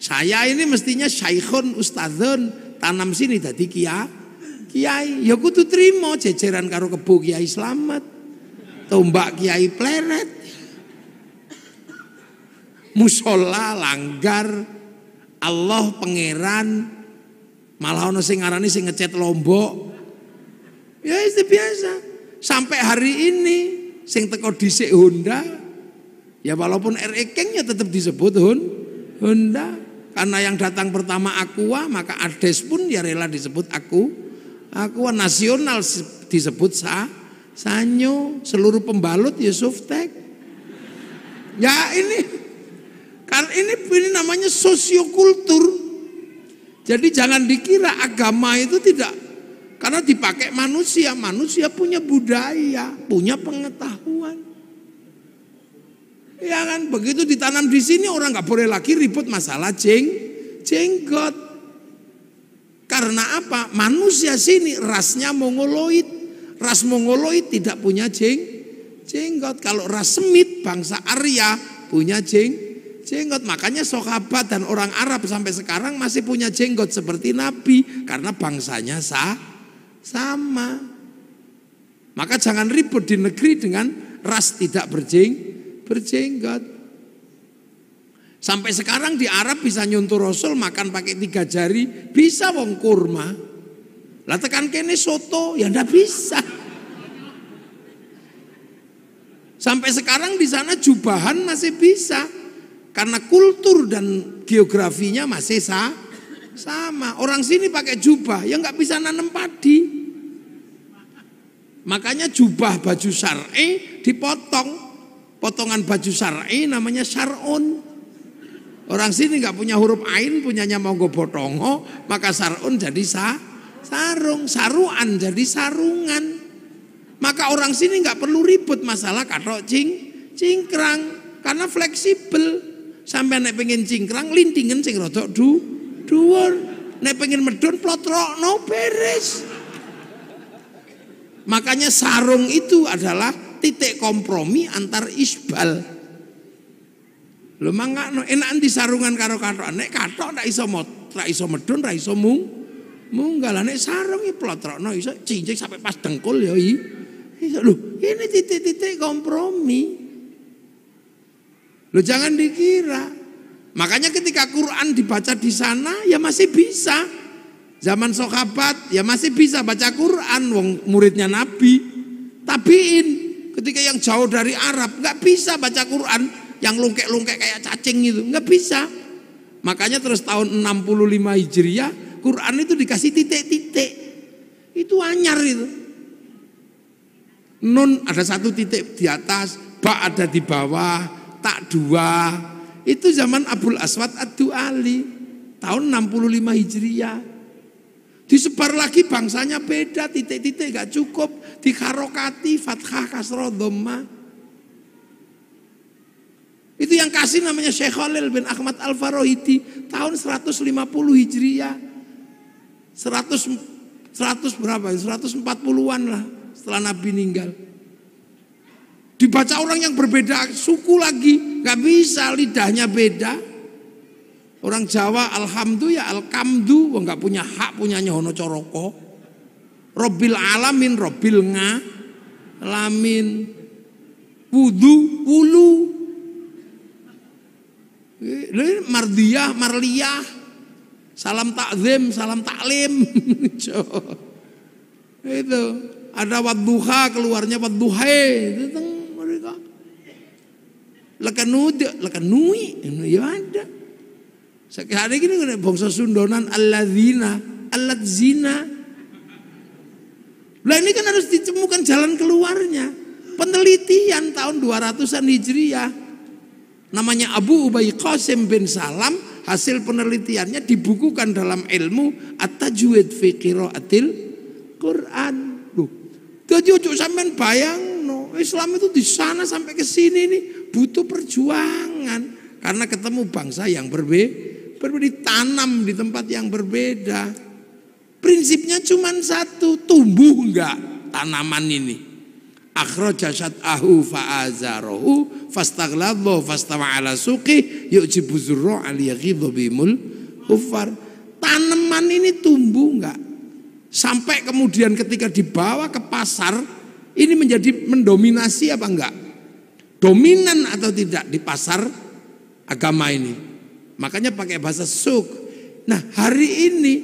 Saya ini mestinya syaikhun ustadzun, tanam sini tadi kiai. Ya kudu trimo jejeran karo kebo Kiai Slamet, tombak Kiai Pleret, musola langgar Allah pangeran, malah ono sing ngarani sing ngecat Lombok. Ya itu biasa. Sampai hari ini sing teko dhisik Honda, ya walaupun RE King ya tetap disebut Honda. Karena yang datang pertama Aqua, maka Ades pun ya rela disebut Aqua. Nasional disebut Sanyo. Seluruh pembalut ya Softek. Ya ini namanya sosiokultur. Jadi jangan dikira agama itu tidak. Karena dipakai manusia punya budaya, punya pengetahuan. Ya kan, begitu ditanam di sini orang nggak boleh lagi ribut masalah jenggot. Karena apa? Manusia sini rasnya Mongoloid. Ras Mongoloid tidak punya jenggot. Kalau ras Semit, bangsa Arya punya jenggot. Makanya sahabat dan orang Arab sampai sekarang masih punya jenggot seperti Nabi. Karena bangsanya sama. Maka jangan ribut di negeri dengan ras tidak berjenggot. Sampai sekarang di Arab bisa nyuntur Rasul makan pakai 3 jari, bisa wong kurma. Lah tekan kene soto ya ndak bisa. Sampai sekarang di sana jubahan masih bisa. Karena kultur dan geografinya masih sama. Orang sini pakai jubah ya nggak bisa nanam padi. Makanya jubah baju syar'i dipotong. Potongan baju syar'i namanya syar'un. Orang sini nggak punya huruf ain, punyanya monggo botongo, maka syar'un jadi sarung, saruan jadi sarungan. Maka orang sini nggak perlu ribut masalah katok cingkrang karena fleksibel. Sampai nek pengen cingkrang lintingen sing rodok dhuwur. Nek pengen medun plotrokno beres. Makanya sarung itu adalah titik kompromi antar isbal. Lho mangakno enakan di sarungan karo kathok. Nek kathok ra iso medun, ra iso munggal. Nek sarung iki plotrokno iso cincik sampai pas dengkul ya iso. Lho, ini titik-titik kompromi. Lho jangan dikira. Makanya ketika Quran dibaca di sana ya masih bisa. Zaman sahabat ya masih bisa baca Quran, wong muridnya Nabi. Tabiin ketika yang jauh dari Arab nggak bisa baca Quran, yang lungkek-lungkek kayak cacing itu nggak bisa. Makanya terus tahun 65 Hijriah Quran itu dikasih titik-titik. Itu anyar itu. Nun ada 1 titik di atas, ba ada di bawah, tak 2. Itu zaman Abul Aswad Ad-Du'ali tahun 65 Hijriah. Disebar lagi bangsanya beda, titik-titik gak cukup, dikarokati fathah kasroh dhamma. Itu yang kasih namanya Syekh Khalil bin Ahmad Al-Farahidi tahun 150 Hijriah. 100 berapa? 140-an lah setelah Nabi meninggal. Dibaca orang yang berbeda suku lagi, gak bisa, lidahnya beda. Orang Jawa alhamdu ya alkamdu, nggak punya hak, punyanya Hono Coroko. Robbil alamin, robbil ngalamin. Wudu, wulu. Mardiyah, marliyah. Salam takzim, salam taklim. Itu ada wadduha, keluarnya wadduhai. Itu mereka. Lekanui, ya ada. Sekarang ini bangsa Sundonan alladzina, alladzina. Lah ini kan harus ditemukan jalan keluarnya. Penelitian tahun 200-an Hijriah. Namanya Abu Ubay Qasim bin Salam, hasil penelitiannya dibukukan dalam ilmu At-Tajwid fi Qiraatil Quran. Loh, jadi ojo sampean bayangno, Islam itu di sana sampai ke sini nih butuh perjuangan karena ketemu bangsa yang berbeda. Ditanam di tempat yang berbeda. Prinsipnya cuma satu, tumbuh enggak tanaman ini. Akhraja syat'ahu fa'azarahu fastagladhu fastawa ala suqih yu'jibu zurra' aliyaghidhu bimul kufar. Tanaman ini tumbuh enggak? Sampai kemudian ketika dibawa ke pasar ini menjadi mendominasi apa enggak? Dominan atau tidak di pasar agama ini? Makanya pakai bahasa suk. Nah hari ini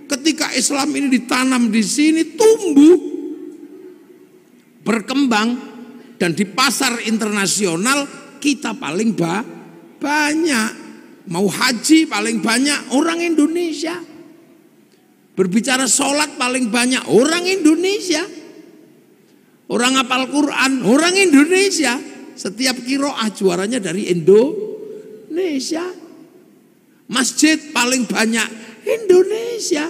ketika Islam ini ditanam di sini tumbuh, berkembang, dan di pasar internasional kita paling banyak. Mau haji paling banyak orang Indonesia. Berbicara sholat paling banyak orang Indonesia. Orang hafal Quran orang Indonesia. Setiap kiroah juaranya dari Indonesia. Masjid paling banyak Indonesia.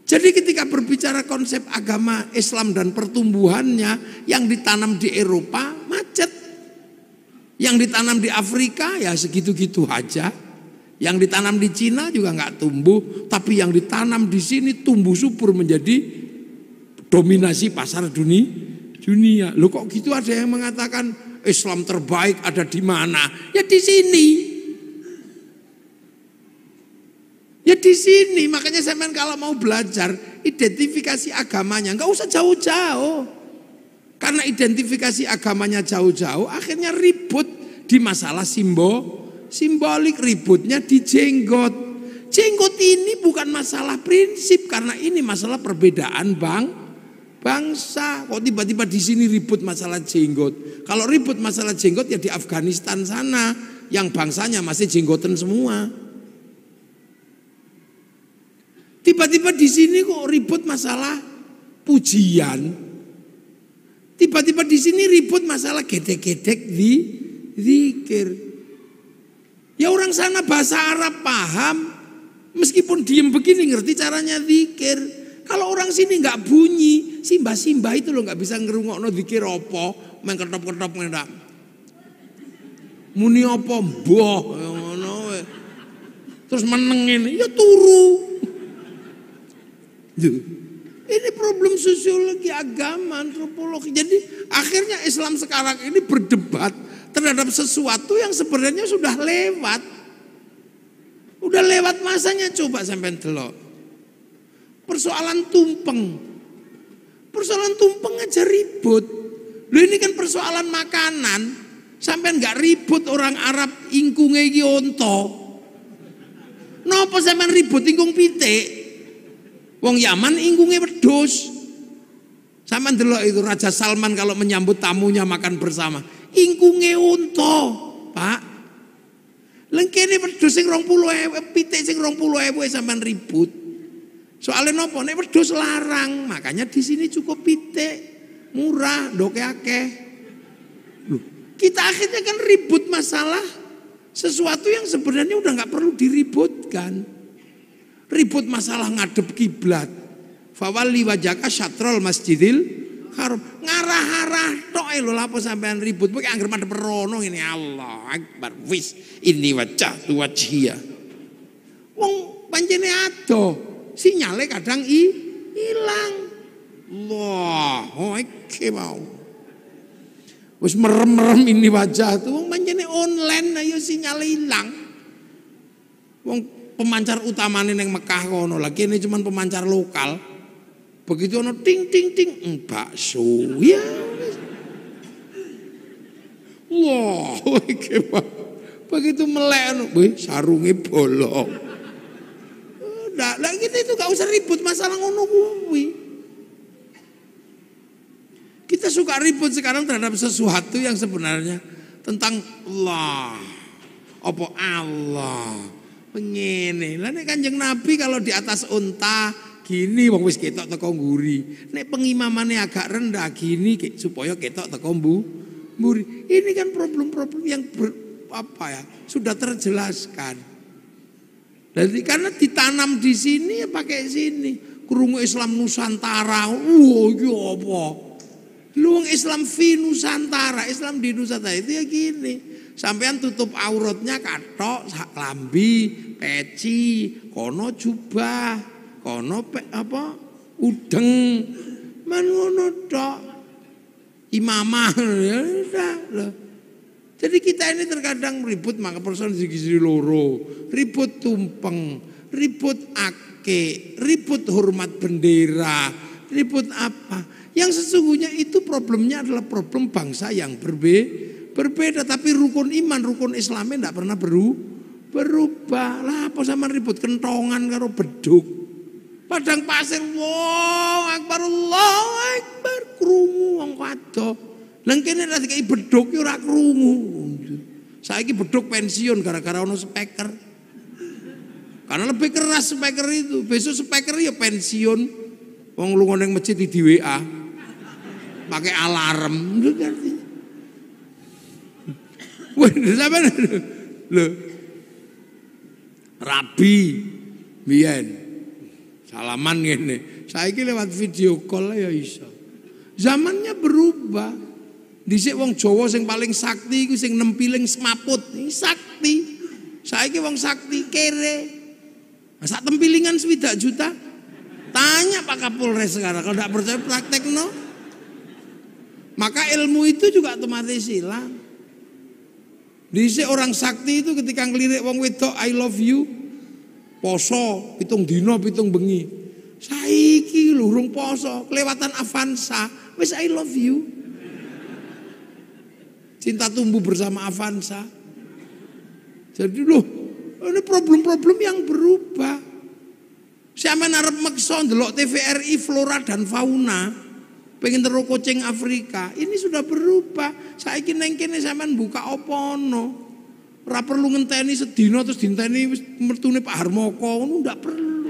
Jadi ketika berbicara konsep agama Islam dan pertumbuhannya, yang ditanam di Eropa macet. Yang ditanam di Afrika ya segitu-gitu aja. Yang ditanam di Cina juga nggak tumbuh, tapi yang ditanam di sini tumbuh subur menjadi dominasi pasar dunia. Loh kok gitu, ada yang mengatakan Islam terbaik ada di mana? Ya di sini. Ya di sini. Makanya saya kalau mau belajar identifikasi agamanya nggak usah jauh-jauh. Karena identifikasi agamanya jauh-jauh akhirnya ribut di masalah simbolik, ributnya di jenggot. Jenggot ini bukan masalah prinsip karena ini masalah perbedaan bangsa. Kok tiba-tiba di sini ribut masalah jenggot? Kalau ribut masalah jenggot ya di Afghanistan sana yang bangsanya masih jenggotan semua. Tiba-tiba di sini kok ribut masalah pujian. Tiba-tiba di sini ribut masalah gedek-gedek di zikir. Ya orang sana bahasa Arab paham, meskipun diem begini ngerti caranya zikir. Kalau orang sini nggak bunyi, simbah-simbah itu loh nggak bisa ngerungokno zikir apa, main ketop-ketop ngendak. Muni apa mbah ngono. Terus menengin, ya turu. Ini problem sosiologi, agama, antropologi. Jadi akhirnya Islam sekarang ini berdebat terhadap sesuatu yang sebenarnya sudah lewat. Udah lewat masanya, coba sampai delok. Persoalan tumpeng. Persoalan tumpeng aja ribut. Loh ini kan persoalan makanan. Sampai nggak ribut orang Arab ingkunge iki onto. Napa sampean ribut ingkung pitik? Wong Yaman ingkunge wedhus. Sama ndelok itu Raja Salman kalau menyambut tamunya makan bersama. Ingkunge unta, Pak. Lengkene wedhus sing 20.000, pitik sing 20.000 sampean ribut. Soalnya nopo? Nek wedhus larang, makanya di sini cukup pitik. Murah, ndoke akeh. Loh, kita akhirnya kan ribut masalah sesuatu yang sebenarnya udah nggak perlu diributkan. Ribut masalah ngadep kiblat. Fawalli wajhaka syatrul masjidil haram. Ngarah-arah tok lho lapo sampean ribut. Pokoke anggere madhep rono ngene Allah Akbar. Wis ini wajhatu wajhiya. Wong pancene ado, sinyale kadang ilang. Allah, iki mau. Wis merem-merem ini wajah tuh wong pancene online ayo sinyale ilang. Wong pemancar utamane neng Mekah kono lagi ini cuman pemancar lokal. Begitu ono ting ting ting bakso ya. Wah, iki begitu melek sarunge bolong. Udah, lah kita itu gak usah ribut masalah ngono kuwi. Kita suka ribut sekarang terhadap sesuatu yang sebenarnya tentang Allah. Apa Allah? Ngene. Lah nek Kanjeng Nabi kalau di atas unta gini wong wis ketok teko nguri. Nek pengimamane agak rendah gini supaya ketok teko mburi. Ini kan problem-problem yang sudah terjelaskan. Jadi karena ditanam di sini ya pakai sini. Krungu Islam Nusantara. Iki apa? Luang Islam fi Nusantara, Islam di Nusantara itu ya gini. Sampean tutup auratnya katok, lambi, peci, kono jubah, kono udeng, man ngono tok. Imamah ya udah loh. Jadi kita ini terkadang ribut maka persoalan segi loro, ribut tumpeng, ribut ake, ribut hormat bendera, ribut apa? Yang sesungguhnya itu problemnya adalah problem bangsa yang berbeda, tapi rukun iman, rukun Islamnya tidak pernah berubah. Lah apa sama ribut kentongan karo beduk. Padang pasir, Allahu Akbar, Allahu Akbar, krungu wong kado. Lah kene ra dikai bedhok ora krungu. Saiki bedhok pensiun gara-gara ono speaker. Karena lebih keras speaker itu. Besok speaker ya pensiun. Wong lunga ning masjid di WA. Pakai alarm. Wah, sampean lho. Rabi biyen salaman ngene. Saiki lewat video call ya iso. Zamannya berubah. Dhisik wong Jawa sing paling sakti iku sing nempiling semaput. Ini sakti. Saiki wong sakti kere. Sak tempilingan 7 juta. Tanya Pak Kapolres sekarang. Kalau tidak percaya praktek no. Maka ilmu itu juga otomatis hilang. Dhisik orang sakti itu ketika ngelirik wong wedok I love you. Poso, 7 dino, 7 bengi. Saiki lho urung poso, kelewatan Avanza, wis I love you. Cinta tumbuh bersama Avanza. Jadi loh, ini problem-problem yang berubah. Sampeyan arep meksa ndelok TVRI flora dan fauna, pengen terus kucing Afrika. Ini sudah berubah. Saiki neng kene sampean buka apa ono. Ora perlu ngenteni sedina terus dinteni wis mertune Pak Harmoko, ngono ndak perlu.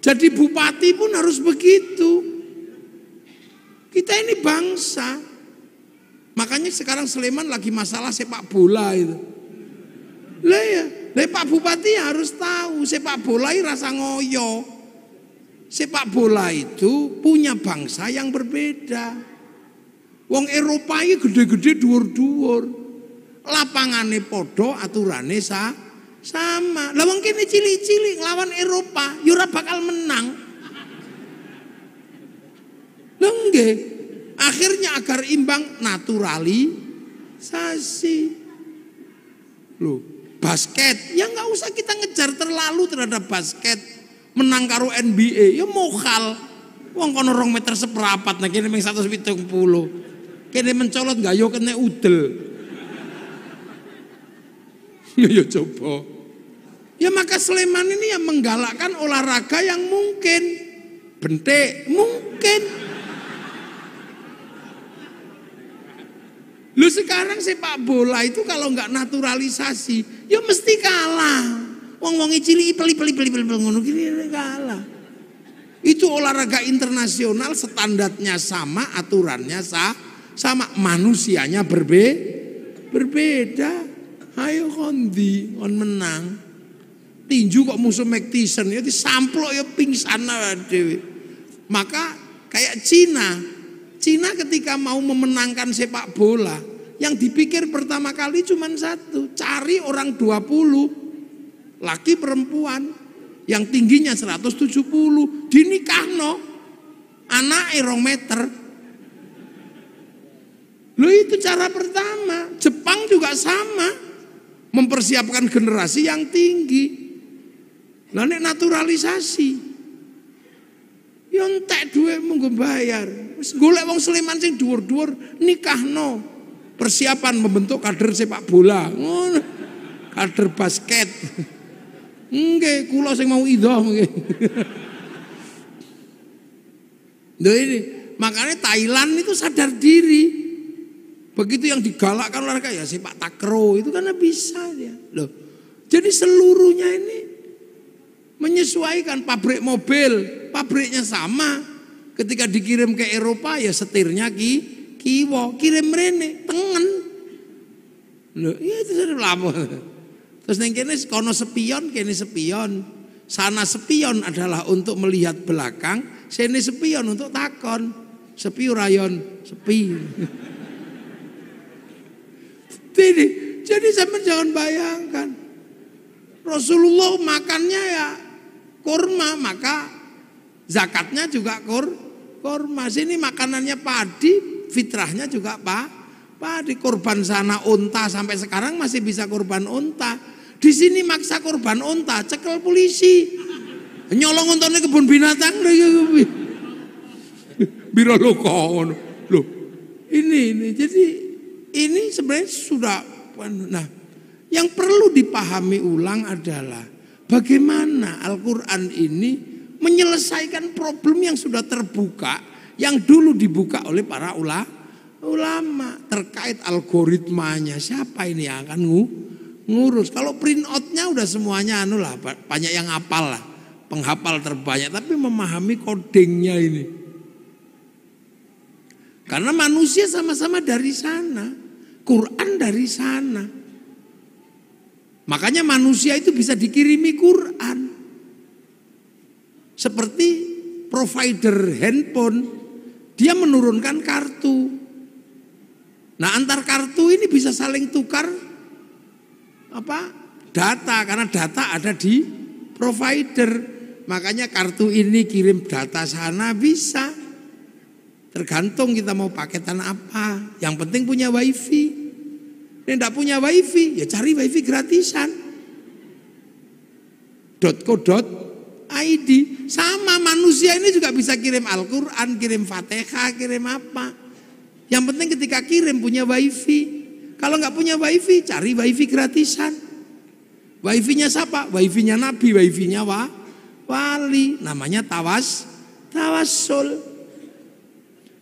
Jadi bupati pun harus begitu. Kita ini bangsa. Makanya sekarang Sleman lagi masalah sepak bola itu. Lah ya, Pak Bupati harus tahu sepak bola ini rasa ngoyo. Sepak bola itu punya bangsa yang berbeda. Wong Eropa ini gede-gede dhuwur-dhuwur. Lapangane podo, aturane sama. Lah wong kene cilik-cilik nglawan Eropa, ya ora bakal menang. Lah nggih. Akhirnya agar imbang naturalisasi. Loh, basket, ya nggak usah kita ngejar terlalu terhadap basket. Menang karo NBA, ya mokal. Wong kono 2 meter seprapat, nah kene mung 170. Kene mencolot nggak yo kena udel. Ya coba. Ya maka Sleman ini yang menggalakkan olahraga yang mungkin. Bentek, mungkin. Lu sekarang sepak bola itu kalau nggak naturalisasi, ya mesti kalah. Wong-wong cilik peli ngono gini kalah. Itu olahraga internasional, standarnya sama, aturannya sama, manusianya berbeda. Ayo kondi, on menang. Tinju kok musuh Mike Tyson ya disamplok ya pingsan dewe. Maka kayak Cina ketika mau memenangkan sepak bola, yang dipikir pertama kali cuma satu, cari orang 20, laki perempuan, yang tingginya 170, dinikahno, anake 2 meter. Loh itu cara pertama. Jepang juga sama, mempersiapkan generasi yang tinggi. Lah nek naturalisasi, ya entek dhuwitmu nggo bayar. Wis golek wong Sleman sing dhuwur-dhuwur nikahno. Persiapan membentuk kader sepak bola. Ngono. Kader basket. Nggih, kula sing mau idhoh nggih. Lho ini, makanya Thailand itu sadar diri. Begitu yang digalakkan olahraga ya sepak takraw itu karena bisa dia. Loh. Jadi seluruhnya ini menyesuaikan. Pabrik mobil, pabriknya sama. Ketika dikirim ke Eropa ya setirnya kiwo, kirim rene tengen. Loh, iya itu sudah lama. Terus neng kene kono sepion, kene sepion. Sana sepion adalah untuk melihat belakang, sini sepion untuk takon. Sepi rayon, sepi. Jadi sampean jangan bayangkan. Rasulullah makannya ya kurma, maka zakatnya juga kurma. Sini makanannya padi, fitrahnya juga padi. Kurban sana unta, sampai sekarang masih bisa kurban unta. Di sini maksa kurban unta, cekel polisi. Nyolong untane kebun binatang biro lokon. Loh, ini jadi ini sebenarnya sudah. Nah, yang perlu dipahami ulang adalah bagaimana Al-Quran ini menyelesaikan problem yang sudah terbuka, yang dulu dibuka oleh para ulama terkait algoritmanya. Siapa ini yang akan ngurus? Kalau print outnya udah semuanya banyak yang hafal lah, penghafal terbanyak, tapi memahami codingnya ini. Karena manusia sama-sama dari sana, Quran dari sana. Makanya manusia itu bisa dikirimi Quran. Seperti provider handphone, dia menurunkan kartu. Nah, antar kartu ini bisa saling tukar data, karena data ada di provider. Makanya kartu ini kirim data sana bisa. Tergantung kita mau paketan apa. Yang penting punya wifi. Yang tidak punya wifi, ya cari wifi gratisan. .co.id. Sama manusia ini juga bisa kirim Al-Quran, kirim Fatihah, kirim apa. Yang penting ketika kirim punya wifi. Kalau nggak punya wifi, cari wifi gratisan. Wifi-nya siapa? Wifi-nya Nabi, wifi-nya wali. Namanya tawassul.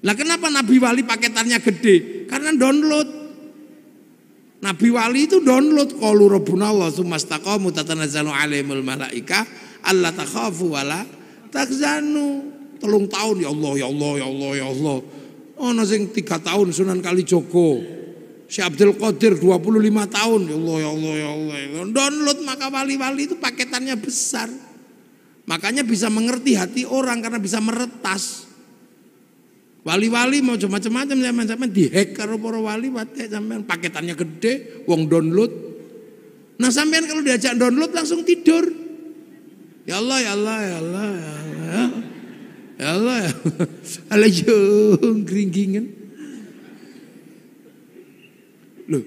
Nah, kenapa Nabi wali paketannya gede? Karena download. Nabi wali itu download. Qalu rabbuna Allah tsumastaqamu tatanazzalu alaihimul malaika alla takhafu wala takzanu. 3 tahun ya Allah ya Allah ya Allah ya Allah. Ono sing 3 tahun Sunan Kalijogo. Si Abdul Qadir 25 tahun ya Allah ya Allah ya Allah. Download, maka wali-wali itu paketannya besar. Makanya bisa mengerti hati orang karena bisa meretas. Wali-wali mau macam-macam sampean dihack karo para wali sampean paketannya gede, wong download. Nah, sampean kalau diajak download langsung tidur. Ya Allah ya Allah ya Allah ya Allah. Ya Allah ya. Alayung gringgingan. Loh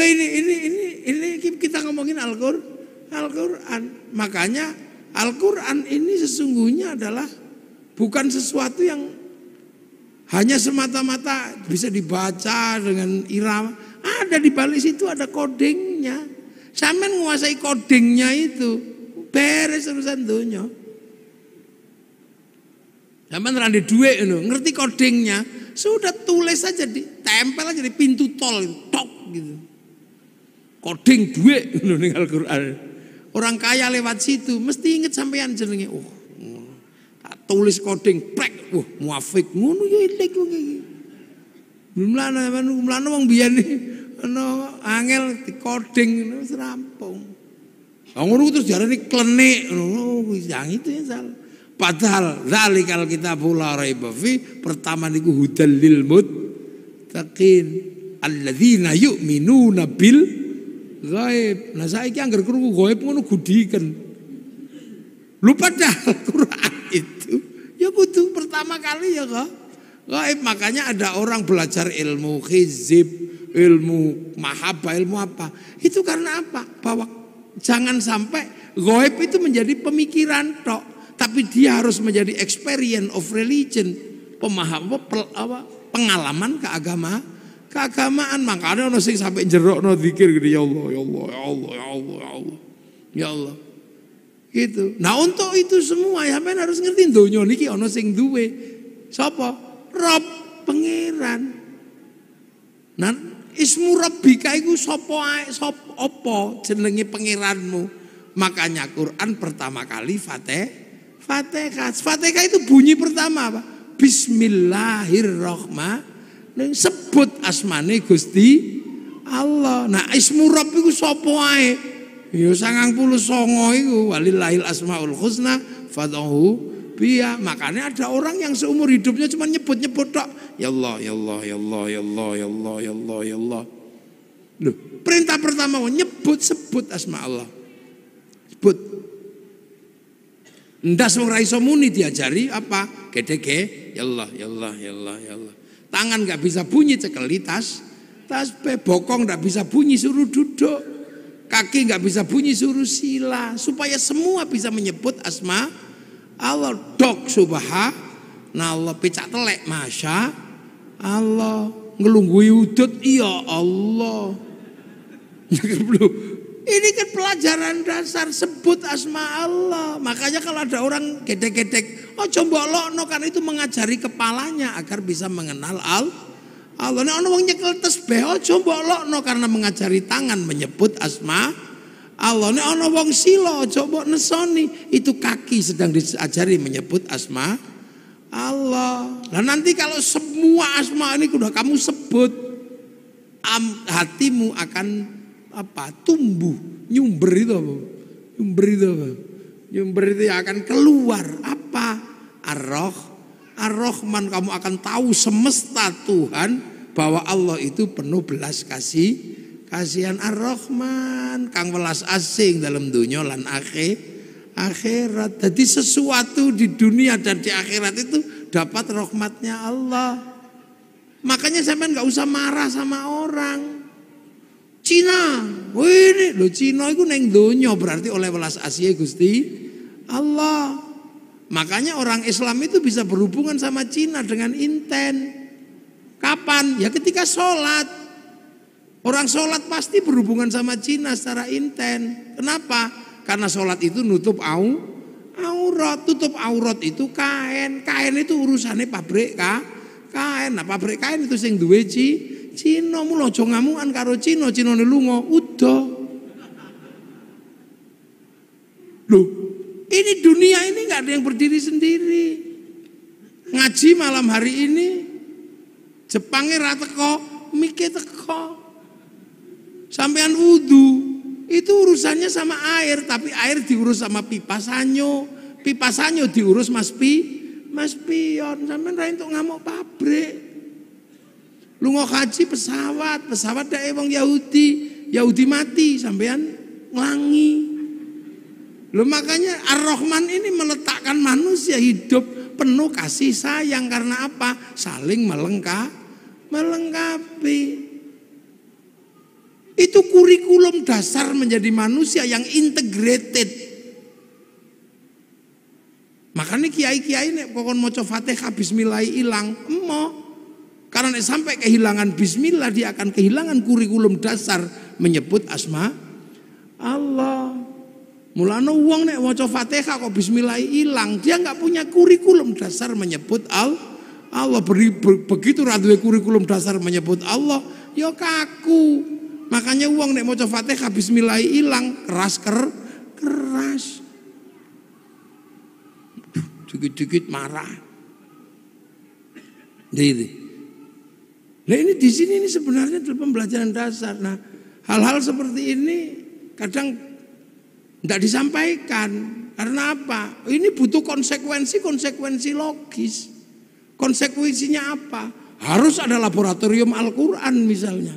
ini kita ngomongin Al-Qur'an. Makanya Al-Qur'an ini sesungguhnya adalah bukan sesuatu yang hanya semata-mata bisa dibaca dengan irama. Ada di balik situ ada codingnya. Sampean menguasai codingnya itu, beres urusan dunia. Sampean rande duit ngerti codingnya, sudah tulis aja, ditempel aja di pintu tol, tok gitu. Coding duit ning Al-Qur'an. Orang kaya lewat situ mesti inget sampean jenenge. Tulis coding prek, muafik ngono ya ilek iki. Mlane wong biyen ana angel di coding wis rampung. Ngono terus diarani klenik ngono yang itu ya salah. Padahal zalikal kitabul la raiba fi, pertama niku hudal lil muttaqin alladzina yu'minuna bil ghaib. Nah saiki angger krungu ghaib ngono gudiken. Lupa dah Al-Quran itu. Ya kudu pertama kali ya kok. Gaib. Makanya ada orang belajar ilmu hizib, ilmu mahabbah, ilmu apa. Itu karena apa? Bahwa jangan sampai gaib itu menjadi pemikiran tok. Tapi dia harus menjadi experience of religion. Pengalaman keagamaan. Makanya ono sing sampai jerokno zikir gede, ya Allah, ya Allah, ya Allah, ya Allah, ya Allah. Ya Allah. Gitu. Nah, untuk itu semua sampean harus ngerti donya niki ana sing duwe. Sapa? Rob, pangeran. Nah, ismu Rabbika iku sapa ae, sapa apa jenenge pangeranmu. Makanya Quran pertama kali Fatihah. Fatihah itu bunyi pertama apa? Bismillahirrahmanirrahim. Sebut asmane Gusti Allah. Nah, ismu Rabb iku sapa ae? Ya 99 iku walillahil asmaul husna fad'uhu biya. Makanya ada orang yang seumur hidupnya cuma nyebut-nyebut tok. Ya Allah, ya Allah, ya Allah, ya Allah, ya Allah, ya Allah, ya Allah. Loh, perintah pertama sebut asma Allah. Sebut. Ndas wong ra iso muni diajari apa? Gede-gede, ya Allah, ya Allah, ya Allah, ya Allah. Tangan enggak bisa bunyi cekeli tasbih, bokong enggak bisa bunyi suruh duduk. Kaki nggak bisa bunyi suruh sila, supaya semua bisa menyebut asma Allah. Dok subhanallah, pecak telek masya Allah, ngelunggui udut iya Allah. Ini kan pelajaran dasar, sebut asma Allah. Makanya kalau ada orang gedek-gedek, oh coba lokno, kan itu mengajari kepalanya agar bisa mengenal Allah. Nek ana wong nyekel tasbih, oh coba lokno karena mengajari tangan menyebut asma Allah. Nek ana wong sila, coba nesoni, itu kaki sedang diajari menyebut asma Allah. Nah nanti kalau semua asma ini sudah kamu sebut, hatimu akan tumbuh, nyumber itu apa? Nyumber itu akan keluar apa? Ar-Rahman, kamu akan tahu semesta Tuhan bahwa Allah itu penuh belas kasihan. Ar-Rahman kang welas asing dalam dunia lan akhirat. Jadi sesuatu di dunia dan di akhirat itu dapat rahmatnya Allah. Makanya sampean nggak usah marah sama orang. Cina, ini lo Cina itu neng donya berarti oleh welas asih Gusti Allah. Makanya orang Islam itu bisa berhubungan sama Cina dengan inten. Kapan? Ya ketika sholat. Orang sholat pasti berhubungan sama Cina secara inten. Kenapa? Karena sholat itu nutup aurat. Tutup aurat itu kain. Kain itu urusannya pabrik kain. Nah pabrik kain itu sing duwe Cina, mula aja ngamukan karo Cina ne lunga udah. Loh, ini dunia ini nggak ada yang berdiri sendiri. Ngaji malam hari ini Jepangnya ra teko, mike teko. Sampean wudu, itu urusannya sama air, tapi air diurus sama pipa sanyo. Pipa sanyo diurus Mas Pion. Sampean ra entuk ngamuk pabrik. Lunga haji pesawat dae wong Yahudi mati sampean nglangi. Loh makanya Ar-Rahman ini meletakkan manusia hidup penuh kasih sayang karena apa? Saling melengkapi. Itu kurikulum dasar menjadi manusia yang integrated. Makanya kiai-kiai nek kokon maca Fatihah bismillah ilang, emoh. Karena sampai kehilangan bismillah, dia akan kehilangan kurikulum dasar menyebut asma Allah. Mulane wong nek maca Fatihah kok bismillah ilang, dia nggak punya kurikulum dasar menyebut Allah. Begitu ra duwe kurikulum dasar menyebut Allah, ya kaku. Makanya wong nek maca Fatihah bismillah ilang, keras. Dikit-dikit marah. Jadi nah ini di sini ini sebenarnya adalah pembelajaran dasar. Nah hal-hal seperti ini kadang tidak disampaikan. Karena apa? Ini butuh konsekuensi logis. Konsekuensinya apa? Harus ada laboratorium Al-Quran misalnya.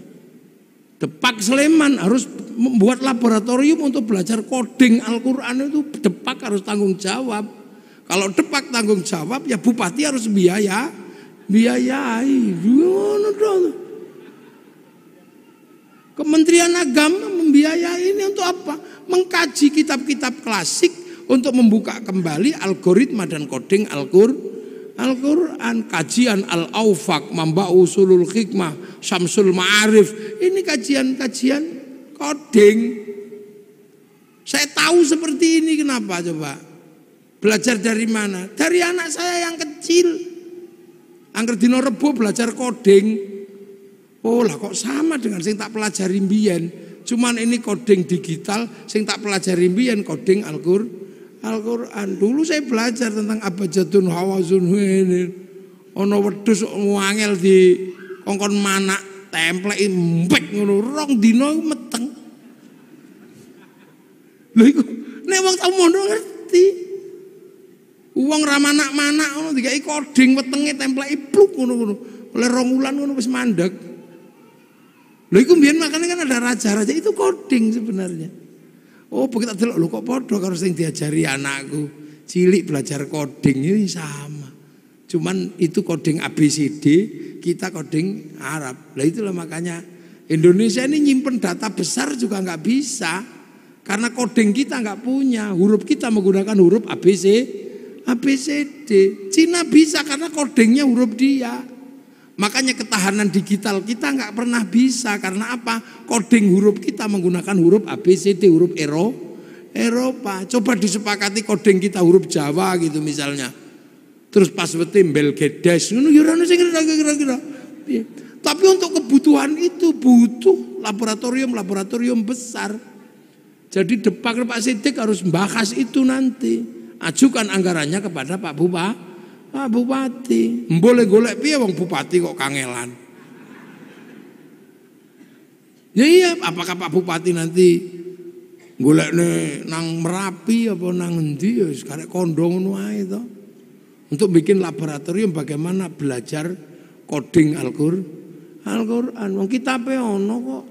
Depak Sleman harus membuat laboratorium untuk belajar coding Al-Quran itu. Depak harus tanggung jawab. Kalau Depak tanggung jawab ya bupati harus biayai. Kementerian Agama membiayai ini untuk apa? Mengkaji kitab-kitab klasik untuk membuka kembali algoritma dan coding Al-Quran. Kajian Al-Aufaq, Mamba'u Usulul Hikmah, Syamsul Ma'arif. Ini kajian-kajian coding. Saya tahu seperti ini kenapa coba? Belajar dari mana? Dari anak saya yang kecil. Angger dina Rebo belajar coding. Oh lah kok sama dengan sing tak pelajari mbiyen. Cuman ini coding digital, sing tak pelajari mbiyen coding Al-Quran. Dulu saya belajar tentang abjadun hawazun ini. Ana wedhus ngangel di kongkon manak templeki mbek ngono, rong dina meteng. Lha iku nek wong tau mondok ngerti. Uang ramanak-manak ngono dikai coding wetenge templeki pluk ngono-ngono. Oleh 2 wulan ngono wis mandeg. Lha iku mbiyen makane kan ada raja-raja itu coding sebenarnya. Oh, begitu delok lho kok padha karo sing diajari anakku. Cilik belajar coding ini sama. Cuman itu coding ABCD, kita coding Arab. Lah itulah makanya Indonesia ini nyimpen data besar juga nggak bisa. Karena coding kita nggak punya. Huruf kita menggunakan huruf ABCD. Cina bisa karena codingnya huruf dia. Makanya ketahanan digital kita nggak pernah bisa. Karena apa? Coding huruf kita menggunakan huruf ABCD, huruf Eropa. Coba disepakati coding kita huruf Jawa gitu misalnya. Terus passwordnya Belgedes. Kira-kira. Tapi untuk kebutuhan itu butuh laboratorium besar. Jadi Pak Sidik harus membahas itu nanti. Ajukan anggarannya kepada Pak Bupati. Boleh golek piye wong bupati kok kangelan. Ya iya, apakah Pak Bupati nanti golekne nang Merapi apa nang endi ya karek kondo ngono ae to. Untuk bikin laboratorium bagaimana belajar coding Al-Qur'an. Wong kitabe ono kok.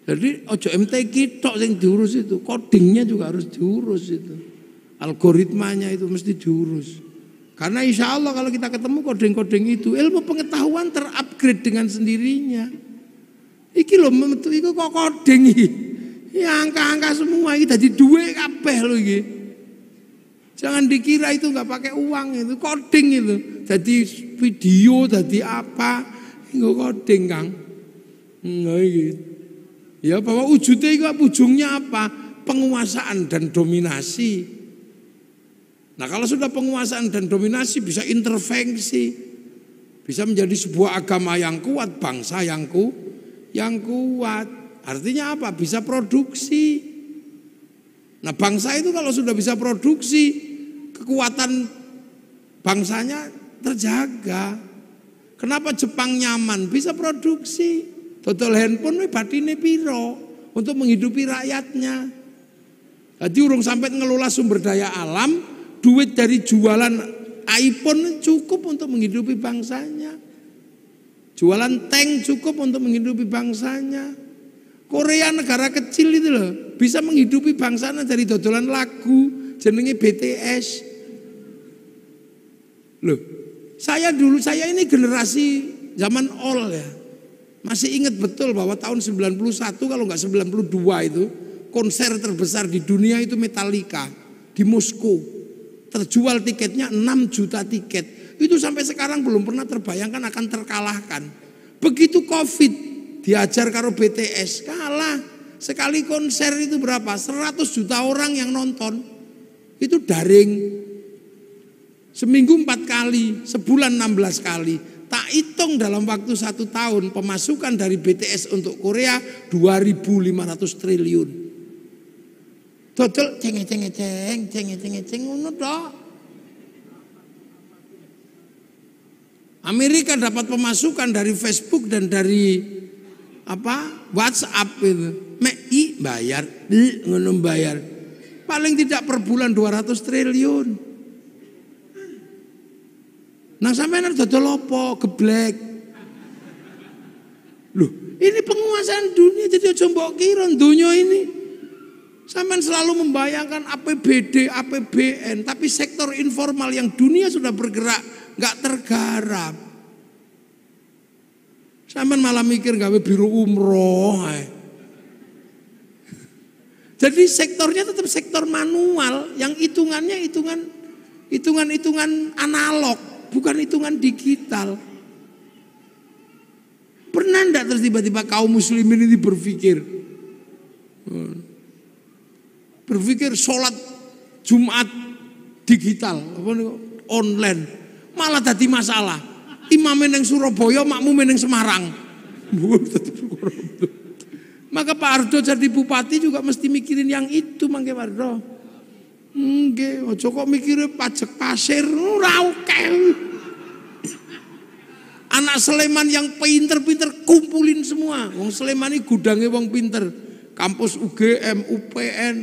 Jadi ojo MTQ tok sing diurus itu, codingnya juga harus diurus itu. Algoritmanya itu mesti diurus. Karena insya Allah kalau kita ketemu coding-coding itu, ilmu pengetahuan terupgrade dengan sendirinya. Iki lho metu iku kok coding iki. Ya angka-angka semua iki dadi duwe kabeh lho iki. Jangan dikira itu enggak pakai uang itu, coding itu. Jadi video, jadi apa? Nggo coding, Kang. Iki. Ya bahwa wujudnya itu ujungnya apa? Penguasaan dan dominasi. Nah kalau sudah penguasaan dan dominasi bisa intervensi, bisa menjadi sebuah agama yang kuat, bangsa yang kuat. Artinya apa? Bisa produksi. Nah bangsa itu kalau sudah bisa produksi, kekuatan bangsanya terjaga. Kenapa Jepang nyaman? Bisa produksi. Total handphone batine piro untuk menghidupi rakyatnya. Jadi urung sampai ngelola sumber daya alam. Duit dari jualan iPhone cukup untuk menghidupi bangsanya. Jualan tank cukup untuk menghidupi bangsanya. Korea negara kecil itu loh, bisa menghidupi bangsanya dari dodolan lagu jenenge BTS. Loh, saya ini generasi zaman old ya. Masih ingat betul bahwa tahun 91 kalau nggak 92 itu konser terbesar di dunia itu Metallica di Moskow. Terjual tiketnya 6 juta tiket. Itu sampai sekarang belum pernah terbayangkan akan terkalahkan. Begitu Covid diajar karo BTS kalah. Sekali konser itu berapa? 100 juta orang yang nonton. Itu daring. Seminggu 4 kali, sebulan 16 kali. Tak hitung dalam waktu 1 tahun pemasukan dari BTS untuk Korea 2.500 triliun. Total ceng ngono tok. Amerika dapat pemasukan dari Facebook dan dari WhatsApp itu. Bayar, ngono bayar. Paling tidak per bulan 200 triliun. Nah sampeyan dodol apa? Geblek. Loh, ini penguasaan dunia jadi aja mbok kira dunia ini. Sampean selalu membayangkan APBD, APBN, tapi sektor informal yang dunia sudah bergerak nggak tergarap. Sampean malah mikir gawe biro umroh. Jadi sektornya tetap sektor manual, yang hitungannya hitungan analog, bukan hitungan digital. Pernah enggak terus tiba-tiba kaum muslimin ini berpikir sholat Jumat digital, online, malah jadi masalah. Imam yang Surabaya, makmum yang Semarang. Maka Pak Ardo jadi bupati juga mesti mikirin yang itu, Mangke Pak Ardo. Nggih, aja kok mikire pajak pasir, ora oke. Anak Sleman yang pinter-pinter kumpulin semua. Wong Sleman ini gudangnya wong pinter. Kampus UGM, UPN,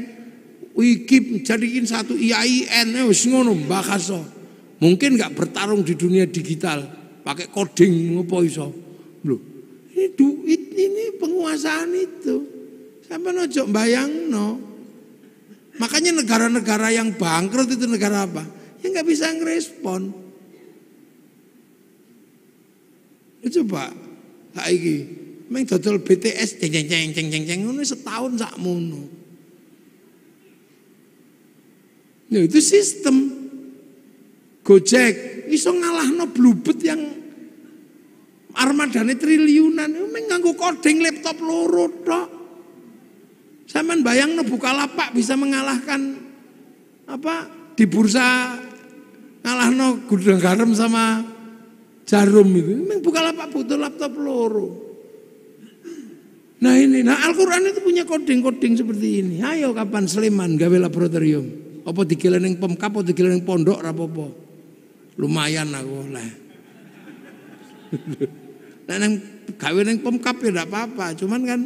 UIKIP jadiin satu IAIN, wis ngono mbakaso. Mungkin enggak bertarung di dunia digital, pakai coding ngopo iso. Loh, ini penguasaan itu. Sampai ojo bayangno. Makanya negara-negara yang bangkrut itu negara apa? Ya enggak bisa ngerespon. Coba saiki meng dodol BTS ceng ngono setahun sakmono. Ya itu sistem. Gojek iso ngalahno blubet yang armadane triliunan nganggo koding laptop loro tok. Sampeyan bayangno Bukalapak bisa mengalahkan di bursa ngalahno gudang garam sama jarum itu. Memang Bukalapak butuh laptop loro. Nah Al-Quran itu punya koding-koding seperti ini. Ayo kapan Sleman gawe laboratorium? Apa dikilen ning Pemkap apa dikilen ning pondok ra apa-apa. Lumayan aku oleh. Nah nang gawe ning Pemkap ya enggak apa-apa, cuman kan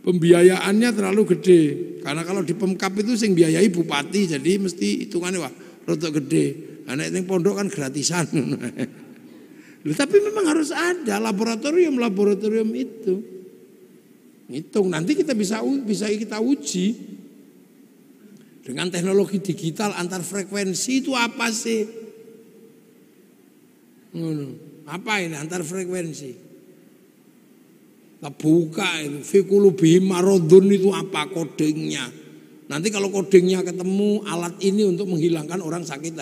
pembiayaannya terlalu gede. Karena kalau di Pemkap itu sing biayai bupati, jadi mesti hitungannya wah rada gede. Nah ning pondok kan gratisan. Tapi memang harus ada laboratorium itu. Hitung nanti kita bisa kita uji dengan teknologi digital antar frekuensi itu apa sih? Apa ini antar frekuensi? Kita buka itu fikulubi marodun itu apa kodingnya? Nanti kalau kodingnya ketemu alat ini untuk menghilangkan orang sakit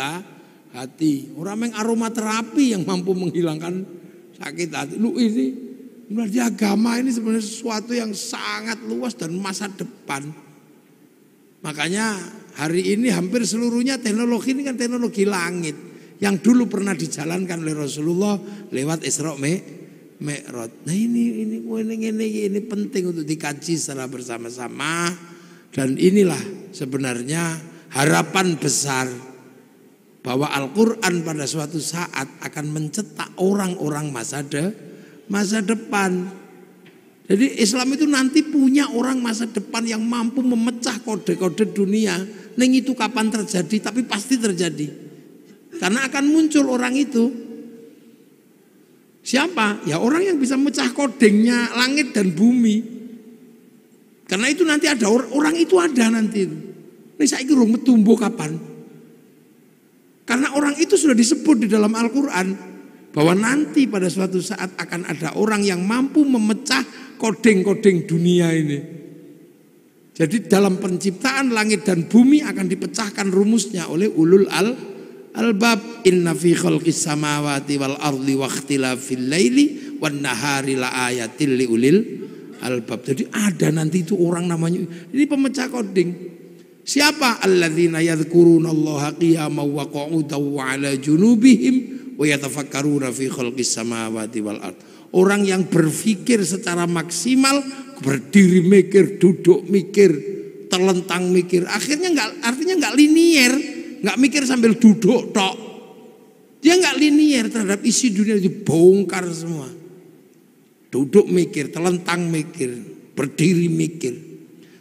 hati. Orang yang aromaterapi yang mampu menghilangkan sakit hati. Ini berarti agama ini sebenarnya sesuatu yang sangat luas dan masa depan. Makanya hari ini hampir seluruhnya teknologi ini kan teknologi langit. Yang dulu pernah dijalankan oleh Rasulullah lewat Isra Mi'raj. Nah ini penting untuk dikaji secara bersama-sama. Dan inilah sebenarnya harapan besar bahwa Al-Quran pada suatu saat akan mencetak orang-orang masa depan. Jadi Islam itu nanti punya orang masa depan yang mampu memecah kode-kode dunia. Neng itu kapan terjadi, tapi pasti terjadi. Karena akan muncul orang itu. Siapa? Ya orang yang bisa memecah kodengnya langit dan bumi. Karena itu nanti ada orang itu ada nanti. Ini saya kira tumbuh kapan? Karena orang itu sudah disebut di dalam Al-Quran. Bahwa nanti pada suatu saat akan ada orang yang mampu memecah kodeng-kodeng dunia ini. Jadi dalam penciptaan langit dan bumi akan dipecahkan rumusnya oleh ulul albab. Inna fi khalqis samawati wal ardi wa ikhtilafil laili wan nahari la ayatil li ulil albab. Jadi ada nanti itu orang namanya ini pemecah kodeng. Siapa? Alladzina yadhkurunallaha qiyaman wa qu'udan wa 'ala junubihim wa yatafakkaruna fi khalqis samawati wal ard. Orang yang berpikir secara maksimal, berdiri mikir, duduk mikir, terlentang mikir. Artinya enggak linier, enggak mikir sambil duduk tok. Dia enggak linier terhadap isi dunia, dibongkar semua. Duduk mikir, terlentang mikir, berdiri mikir.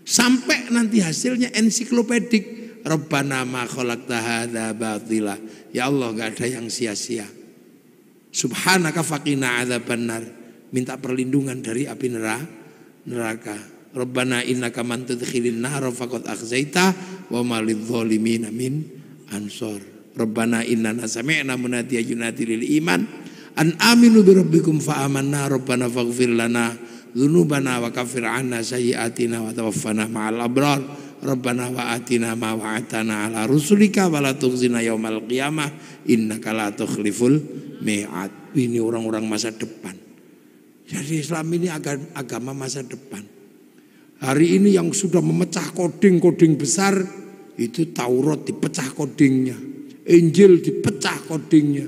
Sampai nanti hasilnya ensiklopedik. Rabbana ma khalaqta hadza batila. Ya Allah, enggak ada yang sia-sia. Subhanaka faqina adzabannar. Minta perlindungan dari api neraka. Rabbana innaka man tudkhilin nar faqad akhzaita wa ma lidh-dhalimin min ansor. Rabbana innana sami'na munadiyan yunadi lil iman an aminu bi rabbikum fa amanna. Rabbana faghfir lana dzunubana wa kaffir 'anna sayyi'atina wa tawaffana ma'al abrar. Rabbana wa atina ma wa'atana ala rusulika wa la tukhzina yaumal qiyamah innaka la tukhliful mi'ad. Ini orang-orang masa depan. Jadi Islam ini agama masa depan. Hari ini yang sudah memecah koding-koding besar itu Taurat dipecah kodingnya, Injil dipecah kodingnya.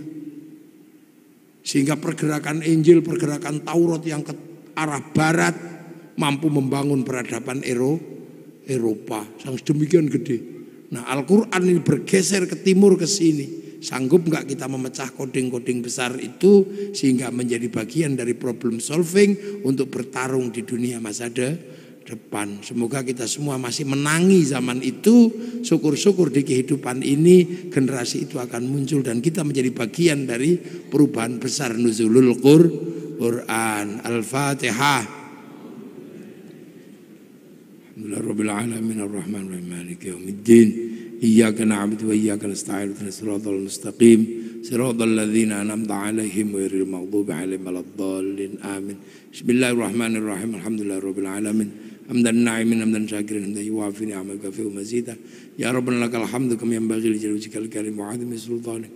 Sehingga pergerakan Injil, pergerakan Taurat yang ke arah barat mampu membangun peradaban Eropa yang demikian gede. Nah Al-Quran ini bergeser ke timur ke sini. Sanggup nggak kita memecah koding-koding besar itu sehingga menjadi bagian dari problem solving untuk bertarung di dunia masa depan. Semoga kita semua masih menangi zaman itu. Syukur-syukur di kehidupan ini generasi itu akan muncul dan kita menjadi bagian dari perubahan besar nuzulul Quran. Al-Fatihah. Rabbil alamin arrahmanir rahim maliki yaumiddin iyyaka na'budu wa iyyaka nasta'in ihdinas siratal mustaqim siratal ladzina an'amta 'alaihim ghairil maghdubi 'alaihim waladdallin amin. Bismillahirrahmanirrahim alhamdulillahirabbil alamin hamdan na'imin hamdan syakirin hamdan yuwafi ni'amaka fi mazida ya rabbana lakal hamdu kama yanbaghi li jalali wajhikal karim wa 'azimi sultanik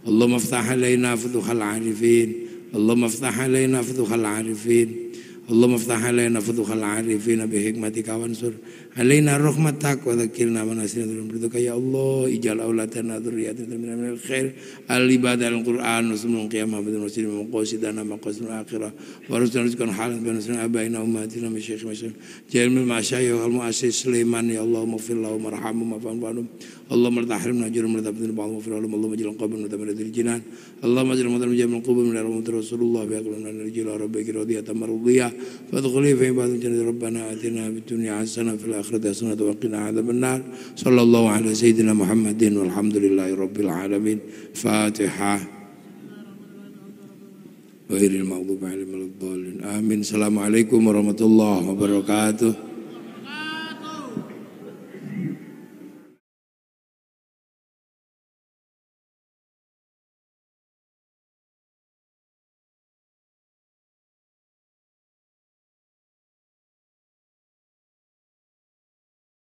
Allahumma aftah alaina futuhal arifin. Allahumma aftah alaina futuhal arifin. Allahumma aftah alaina futuhal arifin bihikmatika wansur alaina rahmatak wa dzakirna wa nasina berdoa ya Allah ijal auladana dzurriyyatan minal khair al ibadal Qur'an usmul qiyamah wa muslim maqasidana maqasidul akhirah wa rizqan halan bi nasina abaina ummatina min syekh masyayikh jamil masyayikh al muassis Sulaiman ya Allah maghfir lahu marhamhum wa fa'anhum Allahumma la tahrimna ajrahum wa la tabdil ba'dhum fi al Allahumma ij'al qabrana tabaradil jinan Allahumma ij'al mudam jamil qubur min rahmat Rasulullah bi aqlana rijil rabbika radiyatan mardiyah fadkhuli fi ibadati jannati rabbana atina fid dunya hasanah fil akhirati hasanah wa qina adzaban nar sallallahu ala sayyidina Muhammadin walhamdulillahi rabbil alamin Fatihah ghairil maghdubi alaihim waladdallin amin. Assalamualaikum warahmatullahi wabarakatuh.